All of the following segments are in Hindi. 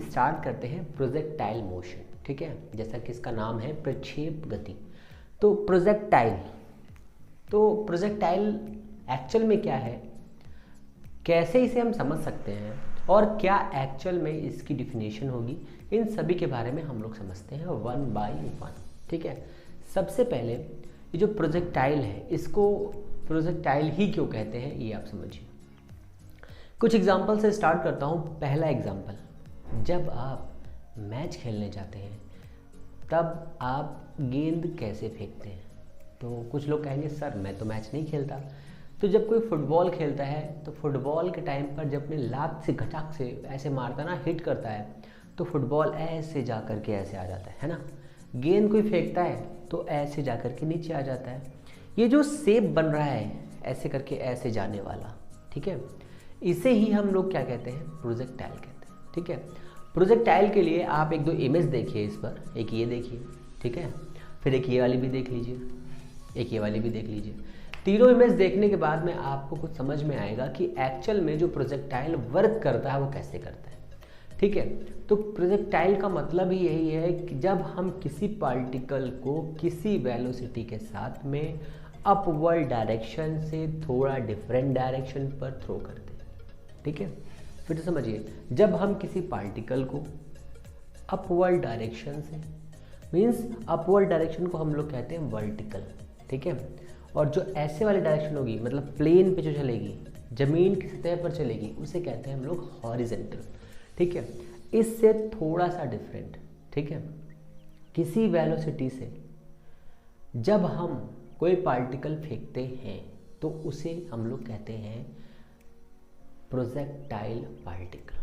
स्टार्ट करते हैं प्रोजेक्टाइल मोशन, ठीक है, जैसा कि इसका नाम है प्रक्षेप गति। तो प्रोजेक्टाइल एक्चुअल में क्या है, कैसे इसे हम समझ सकते हैं और क्या एक्चुअल में इसकी डिफिनेशन होगी, इन सभी के बारे में हम लोग समझते हैं वन बाय वन, ठीक है। सबसे पहले ये जो प्रोजेक्टाइल है, इसको प्रोजेक्टाइल ही क्यों कहते हैं ये आप समझिए। कुछ एग्जाम्पल से स्टार्ट करता हूँ। पहला एग्जाम्पल, जब आप मैच खेलने जाते हैं तब आप गेंद कैसे फेंकते हैं। तो कुछ लोग कहेंगे सर मैं तो मैच नहीं खेलता। तो जब कोई फुटबॉल खेलता है तो फुटबॉल के टाइम पर जब अपने लात से घटाक से ऐसे मारता ना, हिट करता है, तो फुटबॉल ऐसे जा कर के ऐसे आ जाता है ना। गेंद कोई फेंकता है तो ऐसे जा कर के नीचे आ जाता है। ये जो शेप बन रहा है ऐसे करके ऐसे जाने वाला, ठीक है, इसे ही हम लोग क्या कहते हैं, प्रोजेक्टाइल कहते हैं, ठीक है। प्रोजेक्टाइल के लिए आप एक दो इमेज देखिए इस पर, एक ये देखिए, ठीक है, फिर एक ये वाली भी देख लीजिए, एक ये वाली भी देख लीजिए। तीनों इमेज देखने के बाद में आपको कुछ समझ में आएगा कि एक्चुअल में जो प्रोजेक्टाइल वर्क करता है वो कैसे करता है, ठीक है। तो प्रोजेक्टाइल का मतलब ही यही है कि जब हम किसी पार्टिकल को किसी वेलोसिटी के साथ में अपवर्ड डायरेक्शन से थोड़ा डिफरेंट डायरेक्शन पर थ्रो करते हैं, ठीक है। फिर समझिए, जब हम किसी पार्टिकल को अपवर्ड डायरेक्शन से, मीन्स अपवर्ड डायरेक्शन को हम लोग कहते हैं वर्टिकल, ठीक है, और जो ऐसे वाली डायरेक्शन होगी मतलब प्लेन पे जो चलेगी, ज़मीन की सतह पर चलेगी, उसे कहते हैं हम लोग हॉरिजेंटल, ठीक है। इससे थोड़ा सा डिफरेंट, ठीक है, किसी वेलोसिटी से जब हम कोई पार्टिकल फेंकते हैं तो उसे हम लोग कहते हैं प्रोजेक्टाइल पार्टिकल,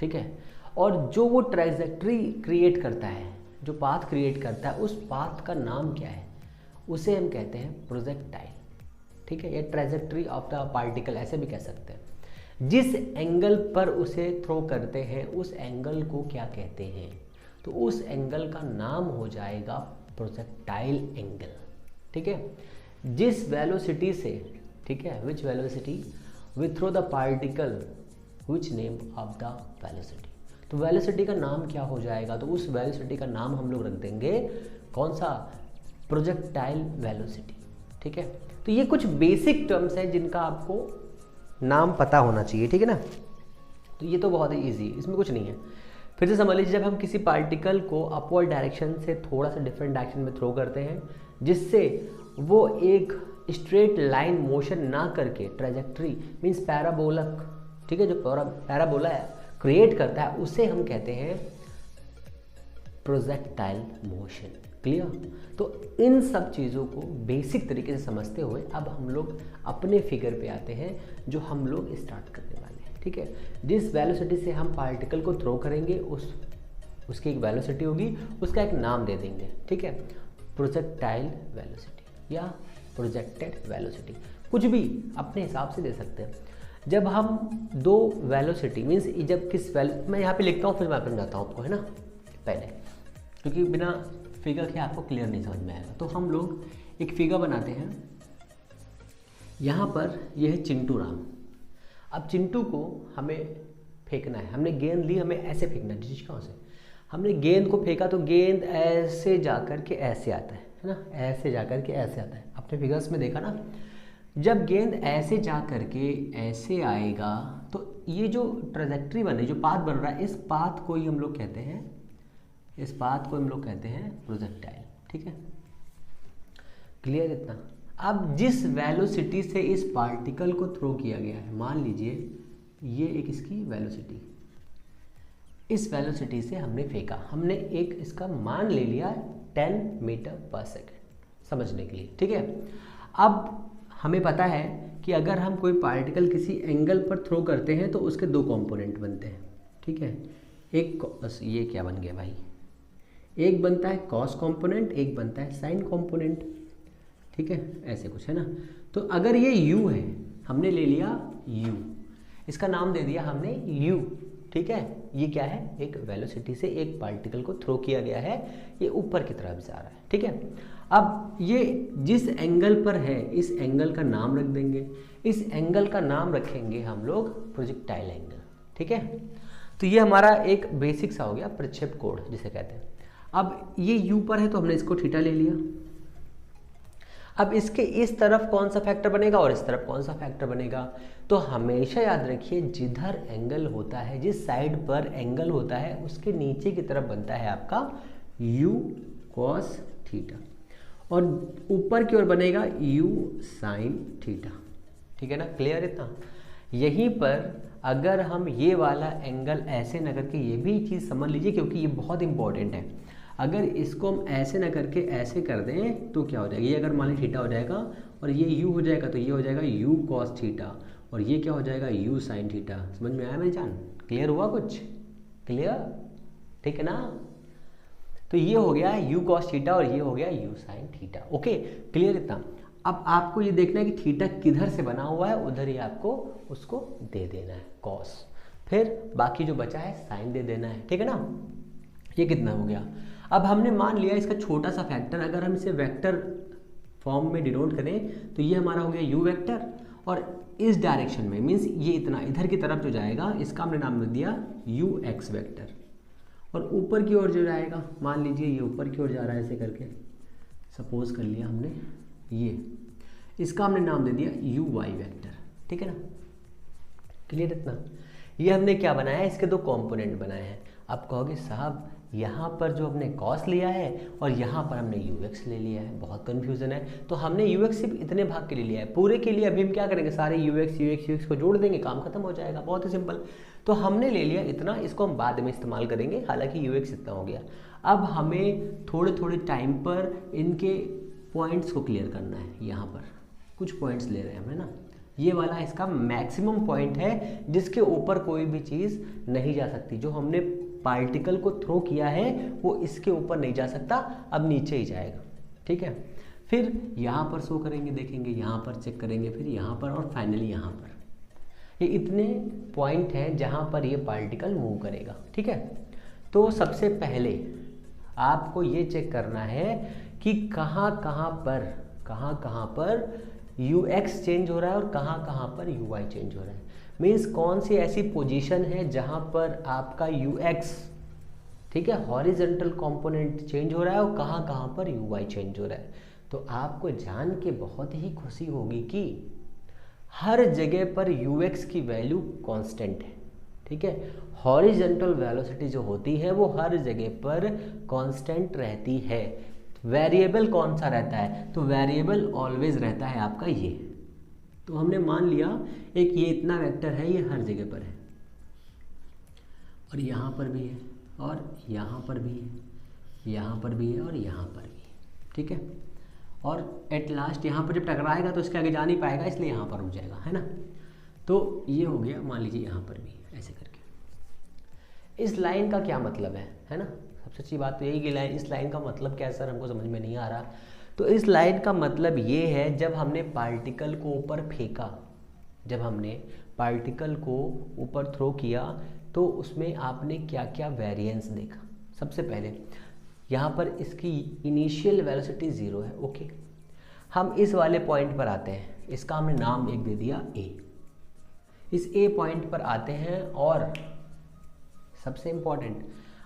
ठीक है। और जो वो ट्रैजेक्टरी क्रिएट करता है, जो पाथ क्रिएट करता है, उस पाथ का नाम क्या है, उसे हम कहते हैं प्रोजेक्टाइल, ठीक है। ये ट्रैजेक्टरी ऑफ द पार्टिकल ऐसे भी कह सकते हैं। जिस एंगल पर उसे थ्रो करते हैं उस एंगल को क्या कहते हैं, तो उस एंगल का नाम हो जाएगा प्रोजेक्टाइल एंगल, ठीक है। जिस वेलोसिटी से, ठीक है, which velocity we throw the particle, which name of the velocity, तो वेलोसिटी का नाम क्या हो जाएगा, तो उस वेलोसिटी का नाम हम लोग रख देंगे कौन सा, प्रोजेक्टाइल वेलोसिटी, ठीक है। तो ये कुछ बेसिक टर्म्स हैं जिनका आपको नाम पता होना चाहिए, ठीक है ना। तो ये तो बहुत ही ईजी, इसमें कुछ नहीं है। फिर से समझ लीजिए, जब हम किसी पार्टिकल को अपवर्ड डायरेक्शन से थोड़ा सा डिफरेंट डायरेक्शन में थ्रो करते हैं जिससे वो एक स्ट्रेट लाइन मोशन ना करके ट्रैजेक्टरी मीन्स पैराबोलक, ठीक है, जो पैराबोला है क्रिएट करता है, उसे हम कहते हैं प्रोजेक्टाइल मोशन। क्लियर। तो इन सब चीज़ों को बेसिक तरीके से समझते हुए अब हम लोग अपने फिगर पे आते हैं जो हम लोग स्टार्ट करने वाले हैं, ठीक है। जिस वेलोसिटी से हम पार्टिकल को थ्रो करेंगे उसकी एक वेलोसिटी होगी, उसका एक नाम दे देंगे, ठीक है, प्रोजेक्टाइल वेलोसिटी या प्रोजेक्टेड वेलोसिटी, कुछ भी अपने हिसाब से दे सकते हैं। जब हम दो वेलोसिटी मीन्स जब मैं यहाँ पे लिखता हूँ फिर मैं समझाता हूँ आपको, है ना, पहले, क्योंकि बिना फिगर के आपको क्लियर नहीं समझ में आएगा। तो हम लोग एक फिगर बनाते हैं। यहाँ पर यह है चिंटू राम। अब चिंटू को हमें फेंकना है, हमने गेंद ली, हमें ऐसे फेंकना है, जिसका से हमने गेंद को फेंका तो गेंद ऐसे जाकर के ऐसे आता है ना, ऐसे जाकर के ऐसे आता है। आपने फिगर्स में देखा ना, जब गेंद ऐसे जा करके ऐसे आएगा तो ये जो ट्रैजेक्टरी बन रही, जो पाथ बन रहा है, इस पाथ को ही हम लोग कहते हैं, इस पाथ को हम लोग कहते हैं प्रोजेक्टाइल, ठीक है। क्लियर इतना। अब जिस वेलोसिटी से इस पार्टिकल को थ्रो किया गया है, मान लीजिए ये एक इसकी वेलोसिटी, इस वेलोसिटी से हमने फेंका, हमने एक इसका मान ले लिया 10 मीटर पर सेकेंड समझने के लिए, ठीक है। अब हमें पता है कि अगर हम कोई पार्टिकल किसी एंगल पर थ्रो करते हैं तो उसके दो कंपोनेंट बनते हैं, ठीक है। एक ये क्या बन गया भाई, एक बनता है कॉस कंपोनेंट, एक बनता है साइन कंपोनेंट, ठीक है, ऐसे कुछ है ना। तो अगर ये u है, हमने ले लिया u, इसका नाम दे दिया हमने u, ठीक है। ये क्या है, एक वेलोसिटी से एक पार्टिकल को थ्रो किया गया है, ये ऊपर की तरफ जा रहा है, ठीक है। अब ये जिस एंगल पर है इस एंगल का नाम रख देंगे, इस एंगल का नाम रखेंगे हम लोग प्रोजेक्टाइल एंगल, ठीक है। तो ये हमारा एक बेसिक सा हो गया प्रक्षेप कोण जिसे कहते हैं। अब ये u पर है तो हमने इसको थीटा ले लिया। अब इसके इस तरफ कौन सा फैक्टर बनेगा और इस तरफ कौन सा फैक्टर बनेगा, तो हमेशा याद रखिए जिधर एंगल होता है, जिस साइड पर एंगल होता है उसके नीचे की तरफ बनता है आपका u cos थीटा और ऊपर की ओर बनेगा u sin थीटा। ठीक है ना, क्लियर इतना। यहीं पर अगर हम ये वाला एंगल ऐसे न करके, ये भी चीज़ समझ लीजिए क्योंकि ये बहुत इंपॉर्टेंट है, अगर इसको हम ऐसे न करके ऐसे कर दें तो क्या हो जाएगा, ये अगर मान लीजिए थीटा हो जाएगा और ये u हो जाएगा तो ये हो जाएगा u cos थीटा और ये क्या हो जाएगा u sin थीटा। समझ में आया मेरी जान, क्लियर हुआ कुछ, क्लियर, ठीक है ना। तो ये हो गया u cos थीटा और ये हो गया u sin theta. Okay, clear इतना। अब आपको ये देखना है कि थीटा किधर से बना हुआ है, उधर ही आपको उसको दे देना है cos, फिर बाकी जो बचा है sin दे देना है। ठीक है ना, ये कितना हो गया। अब हमने मान लिया इसका छोटा सा फैक्टर, अगर हम इसे वेक्टर फॉर्म में डिनोट करें तो ये हमारा हो गया u वेक्टर और इस डायरेक्शन में मीन्स ये इतना इधर की तरफ जो जाएगा इसका हमने नाम दे दिया ux वेक्टर और ऊपर की ओर जो जाएगा, मान लीजिए ये ऊपर की ओर जा रहा है ऐसे करके, सपोज कर लिया हमने ये, इसका हमने नाम दे दिया uy वेक्टर। ठीक है ना, क्लियर इतना। ये हमने क्या बनाया है, इसके दो कंपोनेंट बनाए हैं। आप कहोगे साहब यहाँ पर जो हमने cos लिया है और यहाँ पर हमने ux ले लिया है, बहुत कन्फ्यूजन है। तो हमने ux सिर्फ इतने भाग के लिए लिया है, पूरे के लिए अभी हम क्या करेंगे, सारे ux को जोड़ देंगे, काम खत्म हो जाएगा, बहुत ही सिंपल। तो हमने ले लिया इतना, इसको हम बाद में इस्तेमाल करेंगे, हालांकि ux इतना हो गया। अब हमें थोड़े थोड़े टाइम पर इनके पॉइंट्स को क्लियर करना है। यहाँ पर कुछ पॉइंट्स ले रहे हैं हम, है ना। ये वाला इसका मैक्सिमम पॉइंट है जिसके ऊपर कोई भी चीज़ नहीं जा सकती। जो हमने पार्टिकल को थ्रो किया है वो इसके ऊपर नहीं जा सकता, अब नीचे ही जाएगा। ठीक है, फिर यहाँ पर शो करेंगे, देखेंगे, यहाँ पर चेक करेंगे, फिर यहाँ पर और फाइनली यहाँ पर। ये इतने पॉइंट हैं जहाँ पर ये पार्टिकल मूव करेगा। ठीक है, तो सबसे पहले आपको ये चेक करना है कि कहाँ कहाँ पर ux चेंज हो रहा है और कहाँ कहाँ पर uy चेंज हो रहा है। मीन्स कौन सी ऐसी पोजीशन है जहाँ पर आपका ux, ठीक है, हॉरिजॉन्टल कंपोनेंट चेंज हो रहा है और कहाँ कहाँ पर uy चेंज हो रहा है। तो आपको जान के बहुत ही खुशी होगी कि हर जगह पर ux की वैल्यू कांस्टेंट है। ठीक है, हॉरिजॉन्टल वेलोसिटी जो होती है वो हर जगह पर कांस्टेंट रहती है। वेरिएबल कौन सा रहता है, तो वेरिएबल ऑलवेज रहता है आपका ये। तो हमने मान लिया एक ये इतना वेक्टर है, ये हर जगह पर है और यहाँ पर भी है और यहाँ पर भी है, यहाँ पर भी है और यहाँ पर भी है। ठीक है, और एट लास्ट यहाँ पर जब टकराएगा तो इसके आगे जा नहीं पाएगा, इसलिए यहाँ पर रुक जाएगा, है ना। तो ये हो गया, मान लीजिए यहाँ पर भी ऐसे करके। इस लाइन का क्या मतलब है ना। सबसे अच्छी बात तो यही कि इस लाइन का मतलब क्या है सर, हमको समझ में नहीं आ रहा। तो इस लाइन का मतलब ये है जब हमने पार्टिकल को ऊपर फेंका, जब हमने पार्टिकल को ऊपर थ्रो किया तो उसमें आपने क्या क्या वेरिएंस देखा। सबसे पहले यहाँ पर इसकी इनिशियल वेलोसिटी 0 है। ओके, हम इस वाले पॉइंट पर आते हैं, इसका हमने नाम एक दे दिया a। इस a पॉइंट पर आते हैं और सबसे इम्पॉर्टेंट,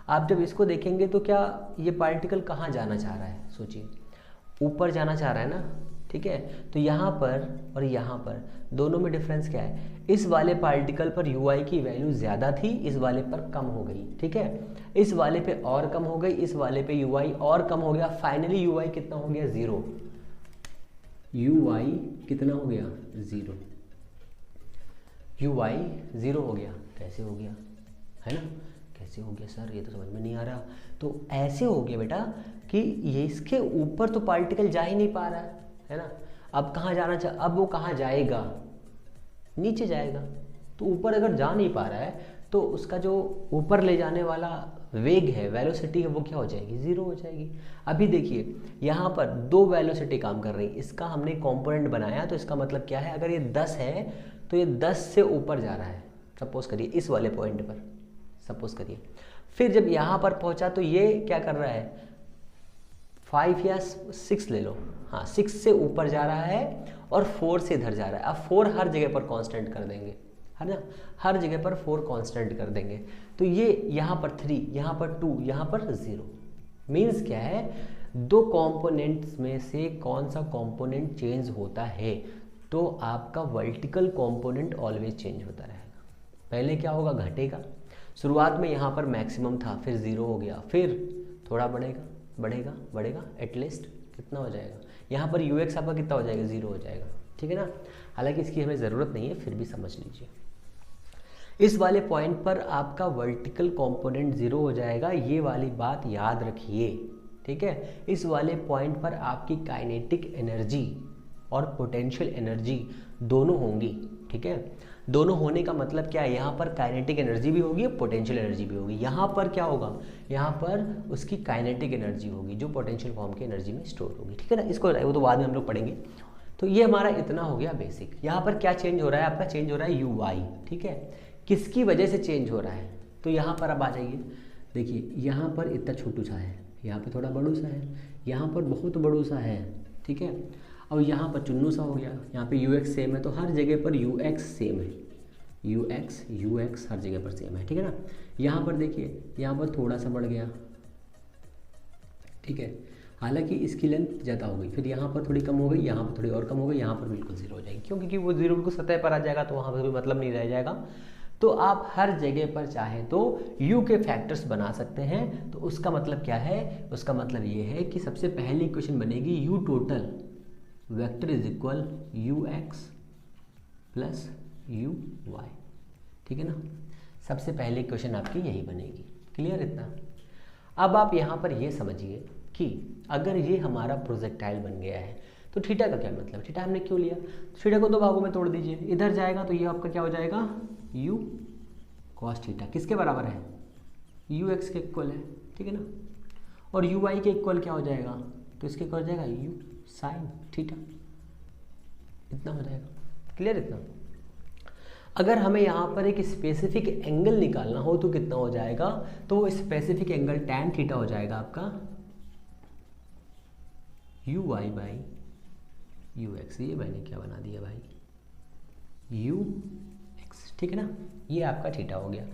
आप जब इसको देखेंगे तो क्या ये पार्टिकल कहाँ जाना चाह रहा है, सोचिए, ऊपर जाना चाह रहा है ना। ठीक है, तो यहाँ पर और यहाँ पर दोनों में डिफरेंस क्या है, इस वाले पार्टिकल पर ui की वैल्यू ज़्यादा थी, इस वाले पर कम हो गई। ठीक है, इस वाले पे और कम हो गई, इस वाले पे ui और कम हो गया, फाइनली ui कितना हो गया, 0। ui कितना हो गया, 0। ui 0 हो गया। कैसे हो गया, है ना, कैसे हो गया सर, ये तो समझ में नहीं आ रहा। तो ऐसे हो गया बेटा कि ये इसके ऊपर तो पार्टिकल जा ही नहीं पा रहा है ना। अब कहाँ जाना अब वो कहाँ जाएगा, नीचे जाएगा। तो ऊपर अगर जा नहीं पा रहा है तो उसका जो ऊपर ले जाने वाला वेग है, वेलोसिटी है, वो क्या हो जाएगी, 0 हो जाएगी। अभी देखिए यहाँ पर दो वेलोसिटी काम कर रही है, इसका हमने कंपोनेंट बनाया तो इसका मतलब क्या है, अगर ये 10 है तो ये 10 से ऊपर जा रहा है, सपोज करिए इस वाले पॉइंट पर, सपोज करिए। फिर जब यहाँ पर पहुँचा तो ये क्या कर रहा है, 5 या 6 ले लो, हाँ 6 से ऊपर जा रहा है और 4 से इधर जा रहा है। अब 4 हर जगह पर कांस्टेंट कर देंगे, है ना, हर जगह पर 4 कांस्टेंट कर देंगे। तो ये यहाँ पर 3, यहाँ पर 2, यहाँ पर 0। मीन्स क्या है, 2 कंपोनेंट्स में से कौन सा कंपोनेंट चेंज होता है, तो आपका वर्टिकल कंपोनेंट ऑलवेज चेंज होता रहेगा। पहले क्या होगा, घटेगा। शुरुआत में यहाँ पर मैक्सिमम था, फिर 0 हो गया, फिर थोड़ा बढ़ेगा बढ़ेगा बढ़ेगा, एटलीस्ट कितना हो जाएगा, यहाँ पर ux आपका कितना हो जाएगा, 0 हो जाएगा। ठीक है ना। हालांकि इसकी हमें ज़रूरत नहीं है, फिर भी समझ लीजिए। इस वाले पॉइंट पर आपका वर्टिकल कंपोनेंट 0 हो जाएगा, ये वाली बात याद रखिए। ठीक है, इस वाले पॉइंट पर आपकी काइनेटिक एनर्जी और पोटेंशियल एनर्जी दोनों होंगी। ठीक है, दोनों होने का मतलब क्या है, यहाँ पर काइनेटिक एनर्जी भी होगी, पोटेंशियल एनर्जी भी होगी। यहाँ पर क्या होगा, यहाँ पर उसकी काइनेटिक एनर्जी होगी जो पोटेंशियल फॉर्म की एनर्जी में स्टोर होगी। ठीक है ना, इसको वो तो बाद में हम लोग पढ़ेंगे। तो ये हमारा इतना हो गया बेसिक। यहाँ पर क्या चेंज हो रहा है, आपका चेंज हो रहा है UI। ठीक है, किसकी वजह से चेंज हो रहा है, तो यहाँ पर अब आ जाइए। देखिए यहाँ पर इतना छोटू सा है, यहाँ पे थोड़ा बड़ू सा है, यहाँ पर बहुत बड़ू सा है। ठीक है, और यहाँ पर चुन्नू सा हो गया, यहाँ पे UX सेम है, तो हर जगह पर UX सेम है। UX हर जगह पर सेम है। ठीक है ना। यहाँ पर देखिए, यहाँ पर थोड़ा सा बढ़ गया। ठीक है, हालांकि इसकी लेंथ ज़्यादा हो गई, फिर यहाँ पर थोड़ी कम हो गई, यहाँ पर थोड़ी और कम हो गई, यहाँ पर बिल्कुल 0 हो जाएगी। क्यों, क्योंकि वो 0 बिल्कुल सतह पर आ जाएगा, तो वहाँ पर कोई मतलब नहीं रह जाएगा। तो आप हर जगह पर चाहे तो U के फैक्टर्स बना सकते हैं। तो उसका मतलब क्या है, उसका मतलब ये है कि सबसे पहली इक्वेशन बनेगी U total vector is equal UX plus UY। ठीक है ना, सबसे पहली इक्वेशन आपकी यही बनेगी। क्लियर इतना। अब आप यहाँ पर ये समझिए कि अगर ये हमारा प्रोजेक्टाइल बन गया है, तो थीटा का क्या मतलब, थीटा हमने क्यों लिया, थीटा को 2 भागों में तोड़ दीजिए, इधर जाएगा तो ये आपका क्या हो जाएगा, U cos थीटा किसके बराबर है, UX के इक्वल है। ठीक है ना, और UY के इक्वल क्या हो जाएगा, तो इसके इक्वल हो जाएगा U sin थीटा। इतना हो जाएगा। क्लियर इतना। अगर हमें यहाँ पर एक स्पेसिफिक एंगल निकालना हो तो कितना हो जाएगा, तो वो स्पेसिफिक एंगल tan थीटा हो जाएगा आपका UY बाई UX। ये मैंने क्या बना दिया भाई, UX। ठीक है ना, ये आपका थीटा हो गया।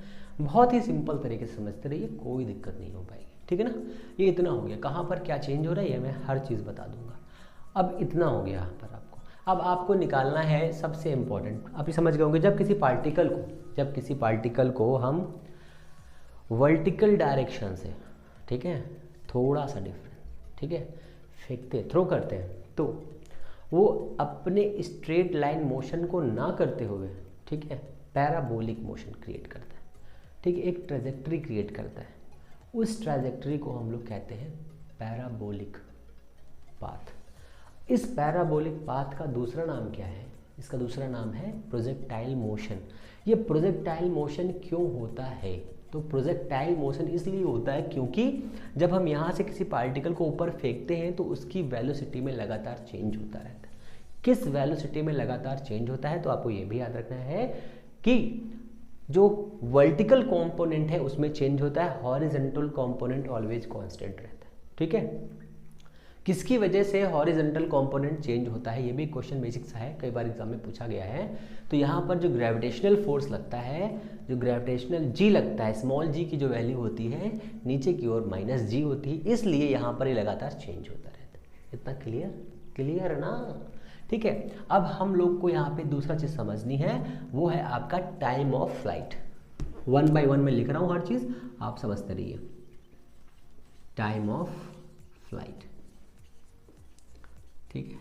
बहुत ही सिंपल तरीके से समझते रहिए, कोई दिक्कत नहीं हो पाएगी। ठीक है ना, ये इतना हो गया। कहाँ पर क्या चेंज हो रहा है ये मैं हर चीज़ बता दूंगा। अब इतना हो गया यहाँ पर आपको। अब आपको निकालना है सबसे इम्पोर्टेंट, आप ये समझ गए होंगे, जब किसी पार्टिकल को हम वर्टिकल डायरेक्शन से, ठीक है, थोड़ा सा डिफरेंस, ठीक है, फेंकते थ्रो करते हैं, तो वो अपने स्ट्रेट लाइन मोशन को ना करते हुए, ठीक है, पैराबोलिक मोशन क्रिएट करता है। ठीक है, एक ट्रैजेक्टरी क्रिएट करता है। उस ट्रैजेक्टरी को हम लोग कहते हैं पैराबोलिक पाथ। इस पैराबोलिक पाथ का दूसरा नाम क्या है, इसका दूसरा नाम है प्रोजेक्टाइल मोशन। ये प्रोजेक्टाइल मोशन क्यों होता है, तो प्रोजेक्टाइल मोशन इसलिए होता है क्योंकि जब हम यहाँ से किसी पार्टिकल को ऊपर फेंकते हैं तो उसकी वेलोसिटी में लगातार चेंज होता रहता है। किस वेलोसिटी में लगातार चेंज होता है, तो आपको ये भी याद रखना है कि जो वर्टिकल कंपोनेंट है उसमें चेंज होता है, हॉरिजॉन्टल कंपोनेंट ऑलवेज कांस्टेंट रहता है। ठीक है, किसकी वजह से हॉरिजॉन्टल कंपोनेंट चेंज होता है, ये भी क्वेश्चन बेसिक सा है, कई बार एग्जाम में पूछा गया है। तो यहाँ पर जो ग्रेविटेशनल फोर्स लगता है, जो ग्रेविटेशनल जी लगता है, स्मॉल जी की जो वैल्यू होती है नीचे की ओर -g होती है, इसलिए यहाँ पर ये लगातार चेंज होता रहता है। इतना क्लियर ना। ठीक है, अब हम लोग को यहाँ पे दूसरा चीज़ समझनी है, वो है आपका टाइम ऑफ फ्लाइट। 1 by 1 में लिख रहा हूँ हर चीज़, आप समझते रहिए। टाइम ऑफ फ्लाइट, ठीक है,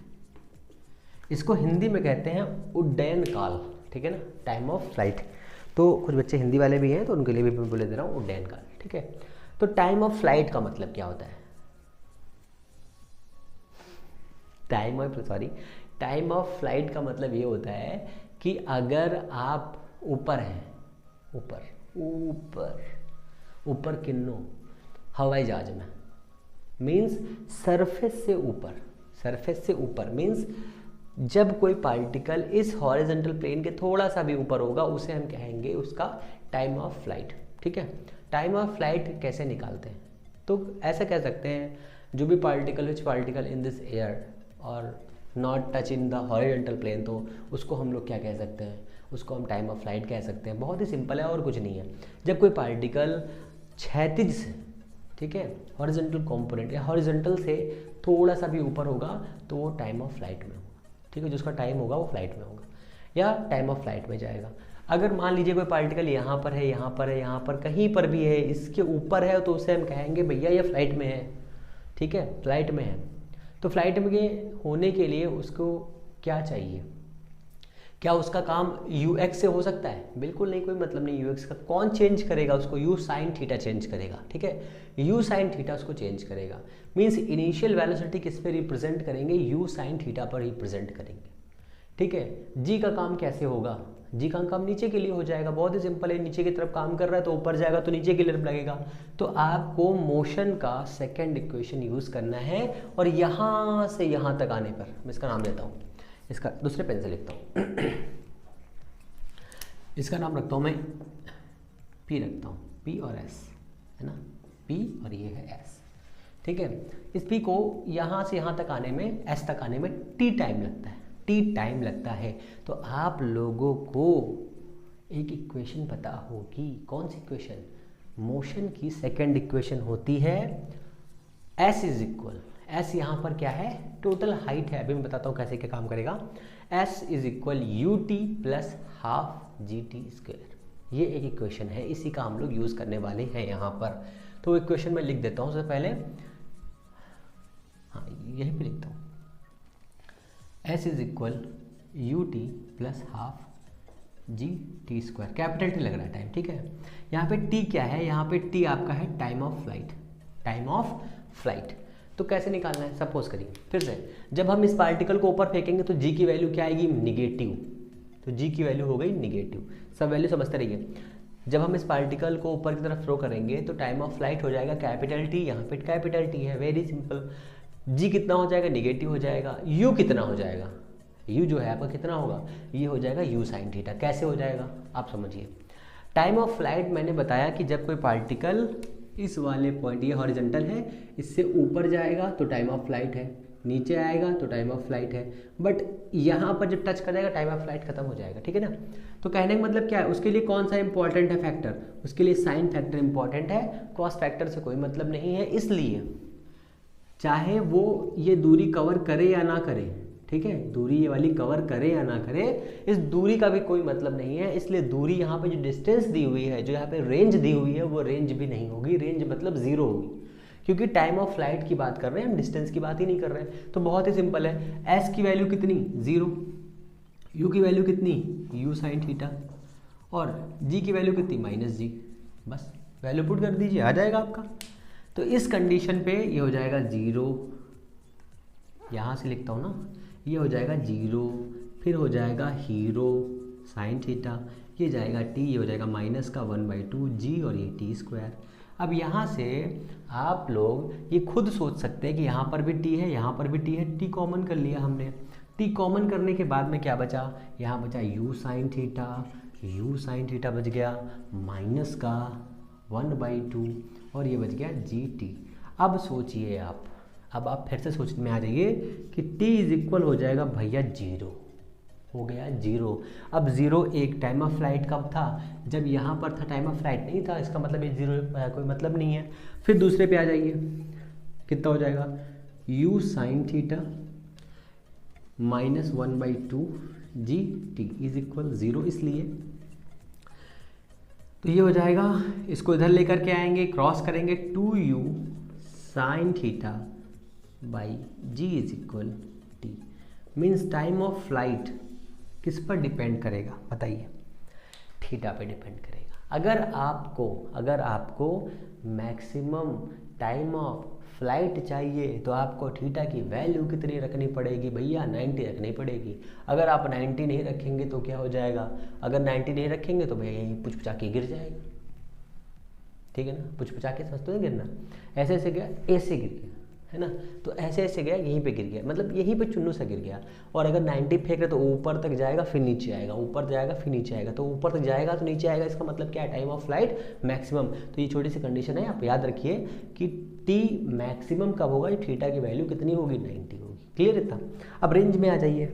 इसको हिंदी में कहते हैं उड्डयन काल। ठीक है ना, टाइम ऑफ फ्लाइट। तो कुछ बच्चे हिंदी वाले भी हैं तो उनके लिए भी मैं बोले दे रहा हूँ उड्डयन काल। ठीक है, तो टाइम ऑफ फ्लाइट का मतलब क्या होता है, टाइम ऑफ फ्लाइट का मतलब ये होता है कि अगर आप ऊपर हैं, ऊपर किन्नो हवाई जहाज में, मीन्स सरफेस से ऊपर मीन्स जब कोई पार्टिकल इस हॉरिजॉन्टल प्लेन के थोड़ा सा भी ऊपर होगा उसे हम कहेंगे उसका टाइम ऑफ फ्लाइट। ठीक है, टाइम ऑफ फ्लाइट कैसे निकालते हैं, तो ऐसा कह सकते हैं जो भी पार्टिकल इन दिस एयर और not touch in the horizontal plane, तो उसको हम लोग क्या कह सकते हैं, उसको हम टाइम ऑफ फ्लाइट कह सकते हैं। बहुत ही सिंपल है और कुछ नहीं है। जब कोई पार्टिकल क्षैतिज से, ठीक है, हॉरिजॉन्टल कंपोनेंट या हॉरिजॉन्टल से थोड़ा सा भी ऊपर होगा तो वो टाइम ऑफ फ्लाइट में होगा, ठीक है, जो उसका टाइम होगा वो फ्लाइट में होगा या टाइम ऑफ फ्लाइट में जाएगा। अगर मान लीजिए कोई पार्टिकल यहाँ पर है, यहाँ पर है, यहाँ पर कहीं पर भी है, इसके ऊपर है, तो उसे हम कहेंगे भैया ये फ्लाइट में है, ठीक है, फ्लाइट में है। तो फ्लाइट में होने के लिए उसको क्या चाहिए? क्या उसका काम ux से हो सकता है? बिल्कुल नहीं, कोई मतलब नहीं। ux का कौन चेंज करेगा उसको? u sin थीटा चेंज करेगा, ठीक है, u sin थीटा उसको चेंज करेगा। मीन्स इनिशियल वेलोसिटी किस पे रिप्रेजेंट करेंगे? u sin थीटा पर रिप्रेजेंट करेंगे, ठीक है। g का काम कैसे होगा? g का काम नीचे के लिए हो जाएगा, बहुत ही सिंपल है। नीचे की तरफ काम कर रहा है तो ऊपर जाएगा तो नीचे की तरफ लगेगा। तो आपको मोशन का सेकेंड इक्वेशन यूज करना है और यहाँ से यहाँ तक आने पर मैं इसका नाम देता हूँ, इसका दूसरे पेन से लिखता हूँ इसका नाम रखता हूँ मैं P रखता हूँ, P और S है ना, P और ये है S, ठीक है। इस P को यहाँ से यहाँ तक आने में, S तक आने में T टाइम लगता है, T टाइम लगता है। तो आप लोगों को एक इक्वेशन पता होगी, कौन सी इक्वेशन? मोशन की सेकेंड इक्वेशन होती है S इज इक्वल, S यहाँ पर क्या है? टोटल हाइट है। अभी मैं बताता हूँ कैसे क्या काम करेगा। S is equal U T plus half G T square. ये एक इक्वेशन है, इसी का हम लोग यूज़ करने वाले हैं यहाँ पर। तो इक्वेशन मैं लिख देता हूँ सबसे पहले, हाँ यहीं पे लिखता हूँ, S is equal U T plus half G T square. Capital T लग रहा है टाइम, ठीक है। यहाँ पे टी क्या है? यहाँ पे टी आपका है time of flight, time of flight. तो कैसे निकालना है? सपोज करिए फिर से, जब हम इस पार्टिकल को ऊपर फेंकेंगे तो जी की वैल्यू क्या आएगी? निगेटिव। तो जी की वैल्यू हो गई निगेटिव। सब वैल्यू समझते रहिए। जब हम इस पार्टिकल को ऊपर की तरफ थ्रो करेंगे तो टाइम ऑफ फ्लाइट हो जाएगा कैपिटल टी, यहाँ पे कैपिटल टी है, वेरी सिंपल। जी कितना हो जाएगा? निगेटिव हो जाएगा। यू कितना हो जाएगा? यू जो है आपका कितना होगा? ये हो जाएगा यू साइन थीटा। कैसे हो जाएगा आप समझिए। टाइम ऑफ फ्लाइट मैंने बताया कि जब कोई पार्टिकल इस वाले पॉइंट, ये हॉरिजॉन्टल है, इससे ऊपर जाएगा तो टाइम ऑफ फ्लाइट है, नीचे आएगा तो टाइम ऑफ फ्लाइट है, बट यहाँ पर जब टच कर जाएगा टाइम ऑफ फ्लाइट खत्म हो जाएगा, ठीक है ना। तो कहने का मतलब क्या है? उसके लिए कौन सा इंपॉर्टेंट है फैक्टर? उसके लिए साइन फैक्टर इंपॉर्टेंट है, कॉस फैक्टर से कोई मतलब नहीं है। इसलिए चाहे वो ये दूरी कवर करे या ना करे, ठीक है, दूरी ये वाली कवर करे या ना करे, इस दूरी का भी कोई मतलब नहीं है। इसलिए दूरी यहाँ पे जो डिस्टेंस दी हुई है, जो यहाँ पे रेंज दी हुई है, वो रेंज भी नहीं होगी। रेंज मतलब जीरो होगी, क्योंकि टाइम ऑफ फ्लाइट की बात कर रहे हैं हम, डिस्टेंस की बात ही नहीं कर रहे हैं। तो बहुत ही सिंपल है, एस की वैल्यू कितनी? जीरो। यू की वैल्यू कितनी? You sine theta. और जी की वैल्यू कितनी? माइनस जी। बस वैल्यू पुट कर दीजिए, आ जाएगा आपका। तो इस कंडीशन पे ये हो जाएगा जीरो, यहाँ से लिखता हूँ ना, ये हो जाएगा जीरो, फिर हो जाएगा हीरो साइन थीटा, ये जाएगा टी, ये हो जाएगा माइनस का 1/2 जी और ये टी स्क्वायर। अब यहाँ से आप लोग ये खुद सोच सकते हैं कि यहाँ पर भी टी है, यहाँ पर भी टी है, टी कॉमन कर लिया हमने। टी कॉमन करने के बाद में क्या बचा? यहाँ बचा यू साइन थीटा बच गया माइनस का 1/2 और ये बच गया जी टी। अब सोचिए अब आप फिर से सोचने में आ जाइए कि t इज इक्वल हो जाएगा भैया जीरो, हो गया जीरो। अब जीरो एक टाइम ऑफ फ्लाइट कब था? जब यहाँ पर था, टाइम ऑफ फ्लाइट नहीं था, इसका मतलब ये जीरो कोई मतलब नहीं है। फिर दूसरे पे आ जाइए, कितना हो जाएगा? u sine theta minus 1/2 g T is equal zero. इसलिए तो ये हो जाएगा, इसको इधर लेकर के आएंगे, क्रॉस करेंगे, 2u sine theta by g is equal T. Means time of flight किस पर डिपेंड करेगा बताइए? थीटा पे डिपेंड करेगा। अगर आपको मैक्सिमम टाइम ऑफ फ्लाइट चाहिए तो आपको थीटा की वैल्यू कितनी रखनी पड़ेगी भैया? 90 रखनी पड़ेगी। अगर आप 90 नहीं रखेंगे तो क्या हो जाएगा? अगर 90 नहीं रखेंगे तो भैया यहीं पुचपुचा के गिर जाएगा, ठीक है ना। पुचपुचा के समझते हो गिरना, ऐसे ऐसे गया, ऐसे गिर गया, है ना। तो ऐसे ऐसे गया, यहीं पे गिर गया, मतलब यहीं पे चुन्नू सा गिर गया। और अगर 90 फेंक रहे तो ऊपर तक जाएगा फिर नीचे आएगा, ऊपर जाएगा फिर नीचे आएगा, तो ऊपर तक जाएगा तो नीचे आएगा। इसका मतलब क्या है? Time of flight maximum. तो ये छोटी सी कंडीशन है, आप याद रखिए कि टी मैक्सिमम कब होगा? ये थीटा की वैल्यू कितनी होगी? 90 होगी। क्लियर इतना? अब रेंज में आ जाइए,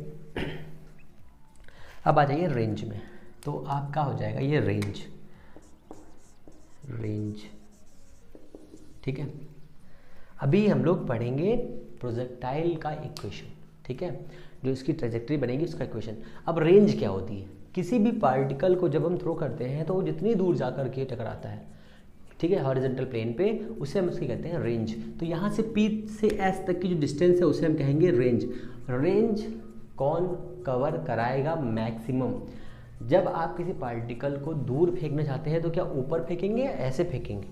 अब आ जाइए रेंज में। तो आपका हो जाएगा ये रेंज, ठीक है। अभी हम लोग पढ़ेंगे प्रोजेक्टाइल का इक्वेशन, ठीक है, जो इसकी ट्रेजेक्टरी बनेगी उसका इक्वेशन। अब रेंज क्या होती है? किसी भी पार्टिकल को जब हम थ्रो करते हैं तो वो जितनी दूर जा कर के टकराता है, ठीक है, हॉरिजॉन्टल प्लेन पे, उसे हम उसकी कहते हैं रेंज। तो यहाँ से P से S तक की जो डिस्टेंस है उसे हम कहेंगे रेंज। रेंज कौन कवर कराएगा? मैक्सिमम। जब आप किसी पार्टिकल को दूर फेंकना चाहते हैं तो क्या ऊपर फेंकेंगे या ऐसे फेंकेंगे?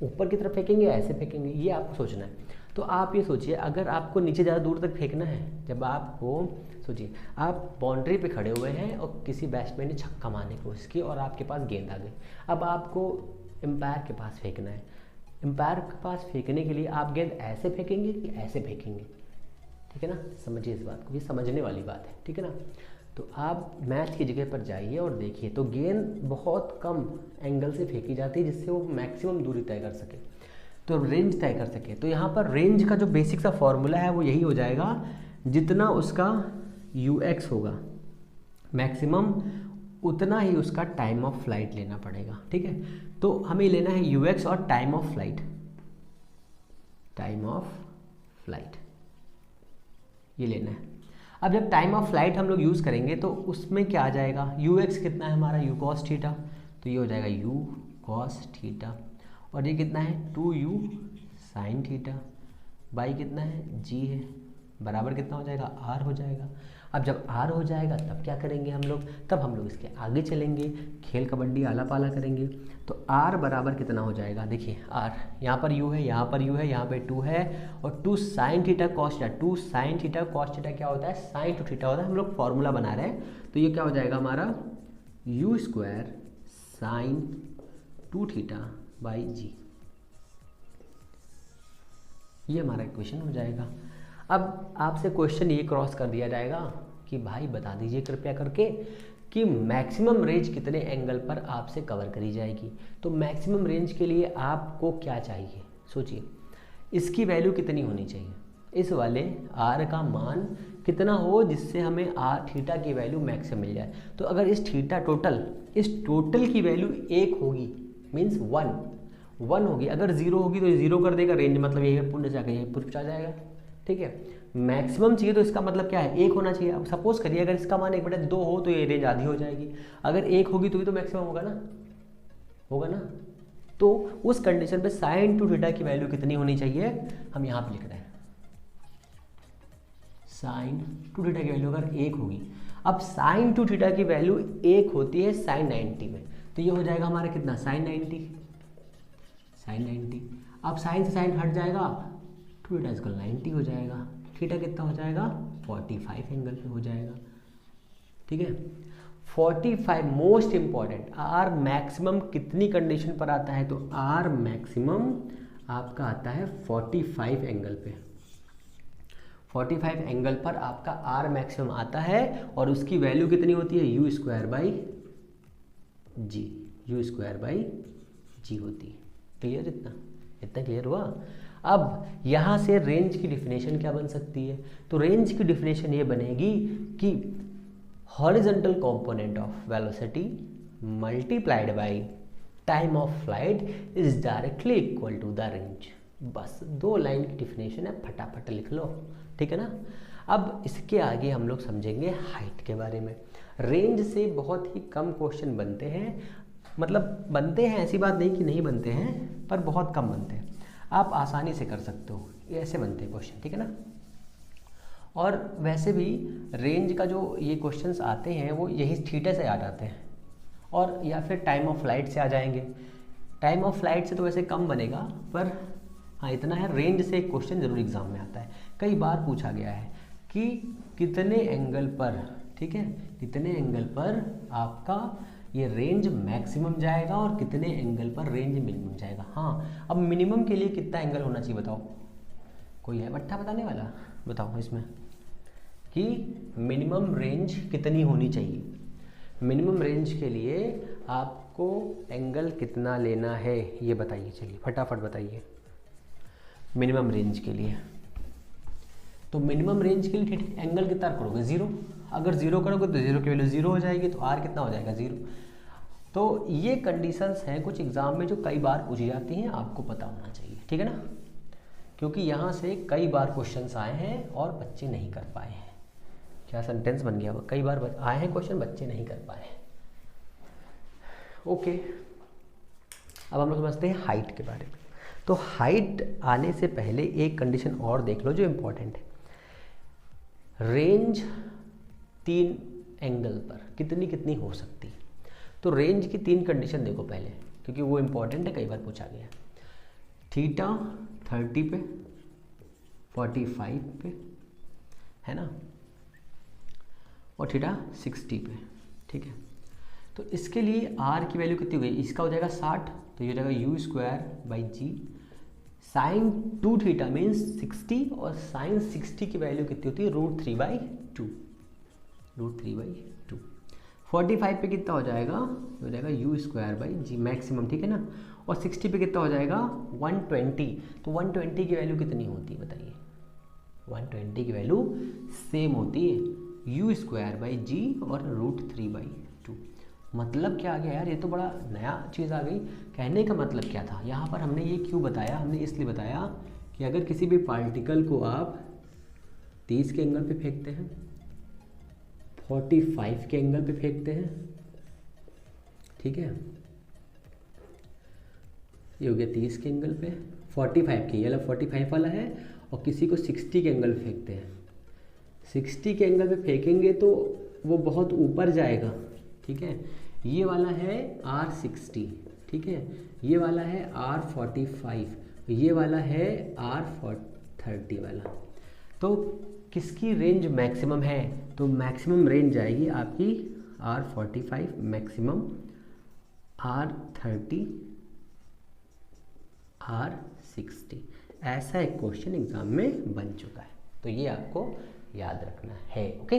ऊपर की तरफ फेंकेंगे या ऐसे फेंकेंगे, ये आपको सोचना है। तो आप ये सोचिए, अगर आपको नीचे ज़्यादा दूर तक फेंकना है, जब आपको सोचिए आप बाउंड्री पे खड़े हुए हैं और किसी बैट्समैन ने छक्का मारने की कोशिश की और आपके पास गेंद आ गई। अब आपको एम्पायर के पास फेंकना है। एम्पायर के पास फेंकने के लिए आप गेंद ऐसे फेंकेंगे कि ऐसे फेंकेंगे? ठीक है ना, समझिए इस बात को, ये समझने वाली बात है, ठीक है ना। तो आप मैच की जगह पर जाइए और देखिए, तो गेंद बहुत कम एंगल से फेंकी जाती है जिससे वो मैक्सिमम दूरी तय कर सके, तो रेंज तय कर सके। तो यहाँ पर रेंज का जो बेसिक सा फॉर्मूला है वो यही हो जाएगा, जितना उसका ux होगा मैक्सिमम, उतना ही उसका टाइम ऑफ फ्लाइट लेना पड़ेगा, ठीक है। तो हमें लेना है ux और टाइम ऑफ फ्लाइट, ये लेना है। अब जब टाइम ऑफ फ्लाइट हम लोग यूज़ करेंगे तो उसमें क्या आ जाएगा? ux कितना है हमारा? u cos थीटा, तो ये हो जाएगा u cos थीटा, और ये कितना है? 2u sin थीटा, बाई कितना है? g है, बराबर कितना हो जाएगा? r हो जाएगा। अब जब r हो जाएगा तब क्या करेंगे हम लोग? तब हम लोग इसके आगे चलेंगे, खेल कबड्डी आला पाला करेंगे। तो r बराबर कितना हो जाएगा? देखिए r, यहाँ पर u है, यहाँ पर u है, यहाँ पे 2 है, और 2 sin theta cos theta, 2 sin theta cos theta क्या होता है? sin 2 थीटा होता है। हम लोग फॉर्मूला बना रहे हैं, तो ये क्या हो जाएगा हमारा? u square sin 2 theta by जी, ये हमारा इक्वेशन हो जाएगा। अब आपसे क्वेश्चन ये क्रॉस कर दिया जाएगा कि भाई बता दीजिए कृपया करके कि मैक्सिमम रेंज कितने एंगल पर आपसे कवर करी जाएगी। तो मैक्सिमम रेंज के लिए आपको क्या चाहिए? सोचिए, इसकी वैल्यू कितनी होनी चाहिए? इस वाले r का मान कितना हो जिससे हमें r थीटा की वैल्यू मैक्सिमम मिल जाए। तो अगर इस टोटल की वैल्यू 1 होगी, मीन्स 1 होगी। अगर 0 होगी तो 0 कर देगा, रेंज मतलब ये पुण्य जाकर ये पुष्ट आ जाएगा, ठीक है। मैक्सिमम चाहिए तो इसका मतलब क्या है? 1 होना चाहिए। अब सपोज करिए अगर इसका मान 1/2 हो तो ये रेंज आधी हो जाएगी। अगर 1 होगी तो ये तो मैक्सिमम होगा ना। तो उस कंडीशन पे sin 2 थीटा की वैल्यू कितनी होनी चाहिए? हम यहाँ पे लिख रहे हैं sin 2 थीटा की वैल्यू अगर 1 होगी। अब sin 2 थीटा की वैल्यू 1 होती है sin 90 में, तो ये हो जाएगा हमारा कितना? sin 90। अब साइन से साइन हट जाएगा, 2 थीटा इक्वल 90 हो जाएगा। थीटा कितना हो जाएगा? 45 एंगल पे हो जाएगा, ठीक है। 45 मोस्ट इंपॉर्टेंट, आर मैक्सिमम कितनी कंडीशन पर आता है? तो आर मैक्सिमम आपका आता है 45 एंगल पे। 45 एंगल पर आपका आर मैक्सिमम आता है और उसकी वैल्यू कितनी होती है? यू स्क्वायर बाई जी होती है। क्लियर? इतना क्लियर हुआ? अब यहाँ से रेंज की डिफिनेशन क्या बन सकती है? तो रेंज की डिफिनेशन ये बनेगी कि horizontal component of velocity multiplied by time of flight is directly equal to the range. बस 2 लाइन की डिफिनेशन है, फटाफट लिख लो, ठीक है ना। अब इसके आगे हम लोग समझेंगे हाइट के बारे में। रेंज से बहुत ही कम क्वेश्चन बनते हैं, मतलब बनते हैं, ऐसी बात नहीं कि नहीं बनते हैं, पर बहुत कम बनते हैं। आप आसानी से कर सकते हो, ये ऐसे बनते हैं क्वेश्चन, ठीक है ना। और वैसे भी रेंज का जो ये क्वेश्चंस आते हैं वो यही थीटा से आ जाते हैं, और या फिर टाइम ऑफ फ्लाइट से आ जाएंगे। टाइम ऑफ फ्लाइट से तो वैसे कम बनेगा, पर हाँ इतना है, रेंज से एक क्वेश्चन जरूर एग्जाम में आता है। कई बार पूछा गया है कि कितने एंगल पर, ठीक है, कितने एंगल पर आपका ये रेंज मैक्सिमम जाएगा और कितने एंगल पर रेंज मिनिमम जाएगा। हाँ, अब मिनिमम के लिए कितना एंगल होना चाहिए बताओ? कोई है मट्ठा बताने वाला? बताओ इसमें कि मिनिमम रेंज कितनी होनी चाहिए। मिनिमम रेंज के लिए आपको एंगल कितना लेना है ये बताइए, चलिए फटाफट बताइए। मिनिमम रेंज के लिए तो मिनिमम रेंज के लिए एंगल कितना करोगे 0, अगर 0 करोगे तो 0 की वैल्यू 0 हो जाएगी, तो r कितना हो जाएगा 0। तो ये कंडीशंस हैं कुछ एग्जाम में जो कई बार पूछी जाती हैं, आपको पता होना चाहिए, ठीक है ना, क्योंकि यहाँ से कई बार क्वेश्चंस आए हैं और बच्चे नहीं कर पाए हैं। क्या सेंटेंस बन गया, कई बार आए हैं क्वेश्चन, बच्चे नहीं कर पाए हैं। ओके, अब हम लोग समझते हैं हाइट के बारे में। तो हाइट आने से पहले एक कंडीशन और देख लो जो इम्पोर्टेंट है। रेंज 3 एंगल पर कितनी कितनी हो सकती है। तो रेंज की 3 कंडीशन देखो पहले, क्योंकि वो इम्पोर्टेंट है, कई बार पूछा गया। थीटा 30 पे, 45 पे, है ना, और थीटा 60 पे, ठीक है। तो इसके लिए r की वैल्यू कितनी हो गई, इसका हो जाएगा 60, तो ये हो जाएगा u²/g। साइन 2 थीटा मीन्स 60, और साइन 60 की वैल्यू कितनी होती है √3/2, √3/2। 45 पे कितना हो जाएगा, हो जाएगा u²/g मैक्सिमम, ठीक है ना, और 60 पे कितना हो जाएगा 120। तो 120 की वैल्यू कितनी होती है बताइए, 120 की वैल्यू सेम होती है u²/g और √3/2। मतलब क्या आ गया यार, ये तो बड़ा नया चीज़ आ गई। कहने का मतलब क्या था, यहाँ पर हमने ये क्यों बताया, हमने इसलिए बताया कि अगर किसी भी पार्टिकल को आप 30 के एंगल पे फेंकते हैं, 45 के एंगल पे फेंकते हैं, ठीक है, ये हो गया 30 के एंगल पे, 45 के, ये वाला 45 वाला है, और किसी को 60 के एंगल पे फेंकते हैं। 60 के एंगल पे फेंकेंगे तो वो बहुत ऊपर जाएगा, ठीक है। ये वाला है R60, ठीक है, ये वाला है R45, ये वाला है R30 वाला। तो किसकी रेंज मैक्सिमम है, तो मैक्सिमम रेंज आएगी आपकी R45 मैक्सिमम, R30, R60। ऐसा एक क्वेश्चन एग्जाम में बन चुका है, तो ये आपको याद रखना है। ओके,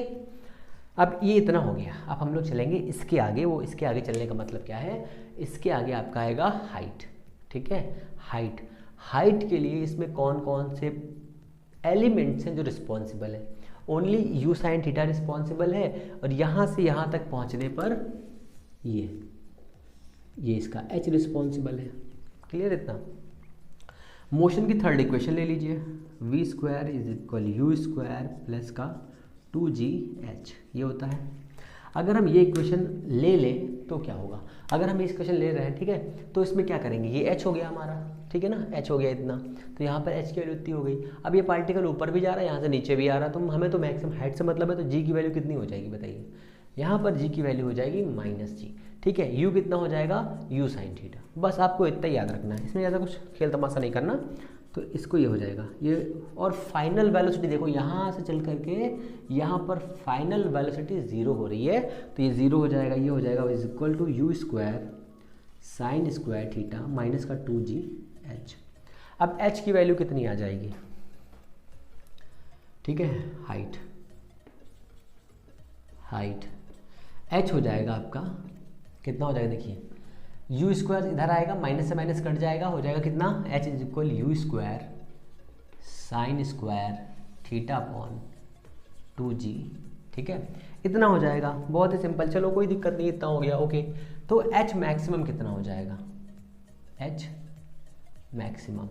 अब ये इतना हो गया। अब हम लोग चलेंगे इसके आगे। वो इसके आगे चलने का मतलब क्या है, इसके आगे आपका आएगा हाइट, ठीक है। हाइट के लिए इसमें कौन कौन से एलिमेंट्स हैं जो रिस्पॉन्सिबल है। Only u sin theta responsible है, और यहाँ से यहाँ तक पहुँचने पर ये इसका h रिस्पॉन्सिबल है। क्लियर इतना। मोशन की थर्ड इक्वेशन ले लीजिए, v² = u² प्लस का 2gh, ये होता है। अगर हम ये इक्वेशन ले लें तो क्या होगा, अगर हम ये इक्वेशन ले रहे हैं, ठीक है, तो इसमें क्या करेंगे, ये h हो गया हमारा, ठीक है ना, h हो गया इतना, तो यहाँ पर h की वैल्यू इतनी हो गई। अब ये पार्टिकल ऊपर भी जा रहा है, यहाँ से नीचे भी आ रहा है, तो हमें तो मैक्सिमम हाइट से मतलब है, तो g की वैल्यू कितनी हो जाएगी बताइए, यहाँ पर g की वैल्यू हो जाएगी -g, ठीक है। u कितना हो जाएगा, u sin थीटा। बस आपको इतना ही याद रखना है, इसमें ज़्यादा कुछ खेल तमाशा नहीं करना। तो इसको ये हो जाएगा ये, और फाइनल वेलोसिटी देखो, यहाँ से चल करके यहाँ पर फाइनल वेलोसिटी 0 हो रही है, तो ये 0 हो जाएगा, ये हो जाएगा = u² sin² थीटा माइनस का 2gh। अब h की वैल्यू कितनी आ जाएगी, ठीक है, हाइट h हो जाएगा आपका, कितना हो जाएगा देखिए, u² इधर आएगा, माइनस से माइनस कट जाएगा, हो जाएगा कितना, h = u² sin² theta upon 2g, ठीक है, इतना हो जाएगा। बहुत ही सिंपल, चलो कोई दिक्कत नहीं, इतना हो गया। ओके, तो h मैक्सिमम कितना हो जाएगा, h मैक्सिमम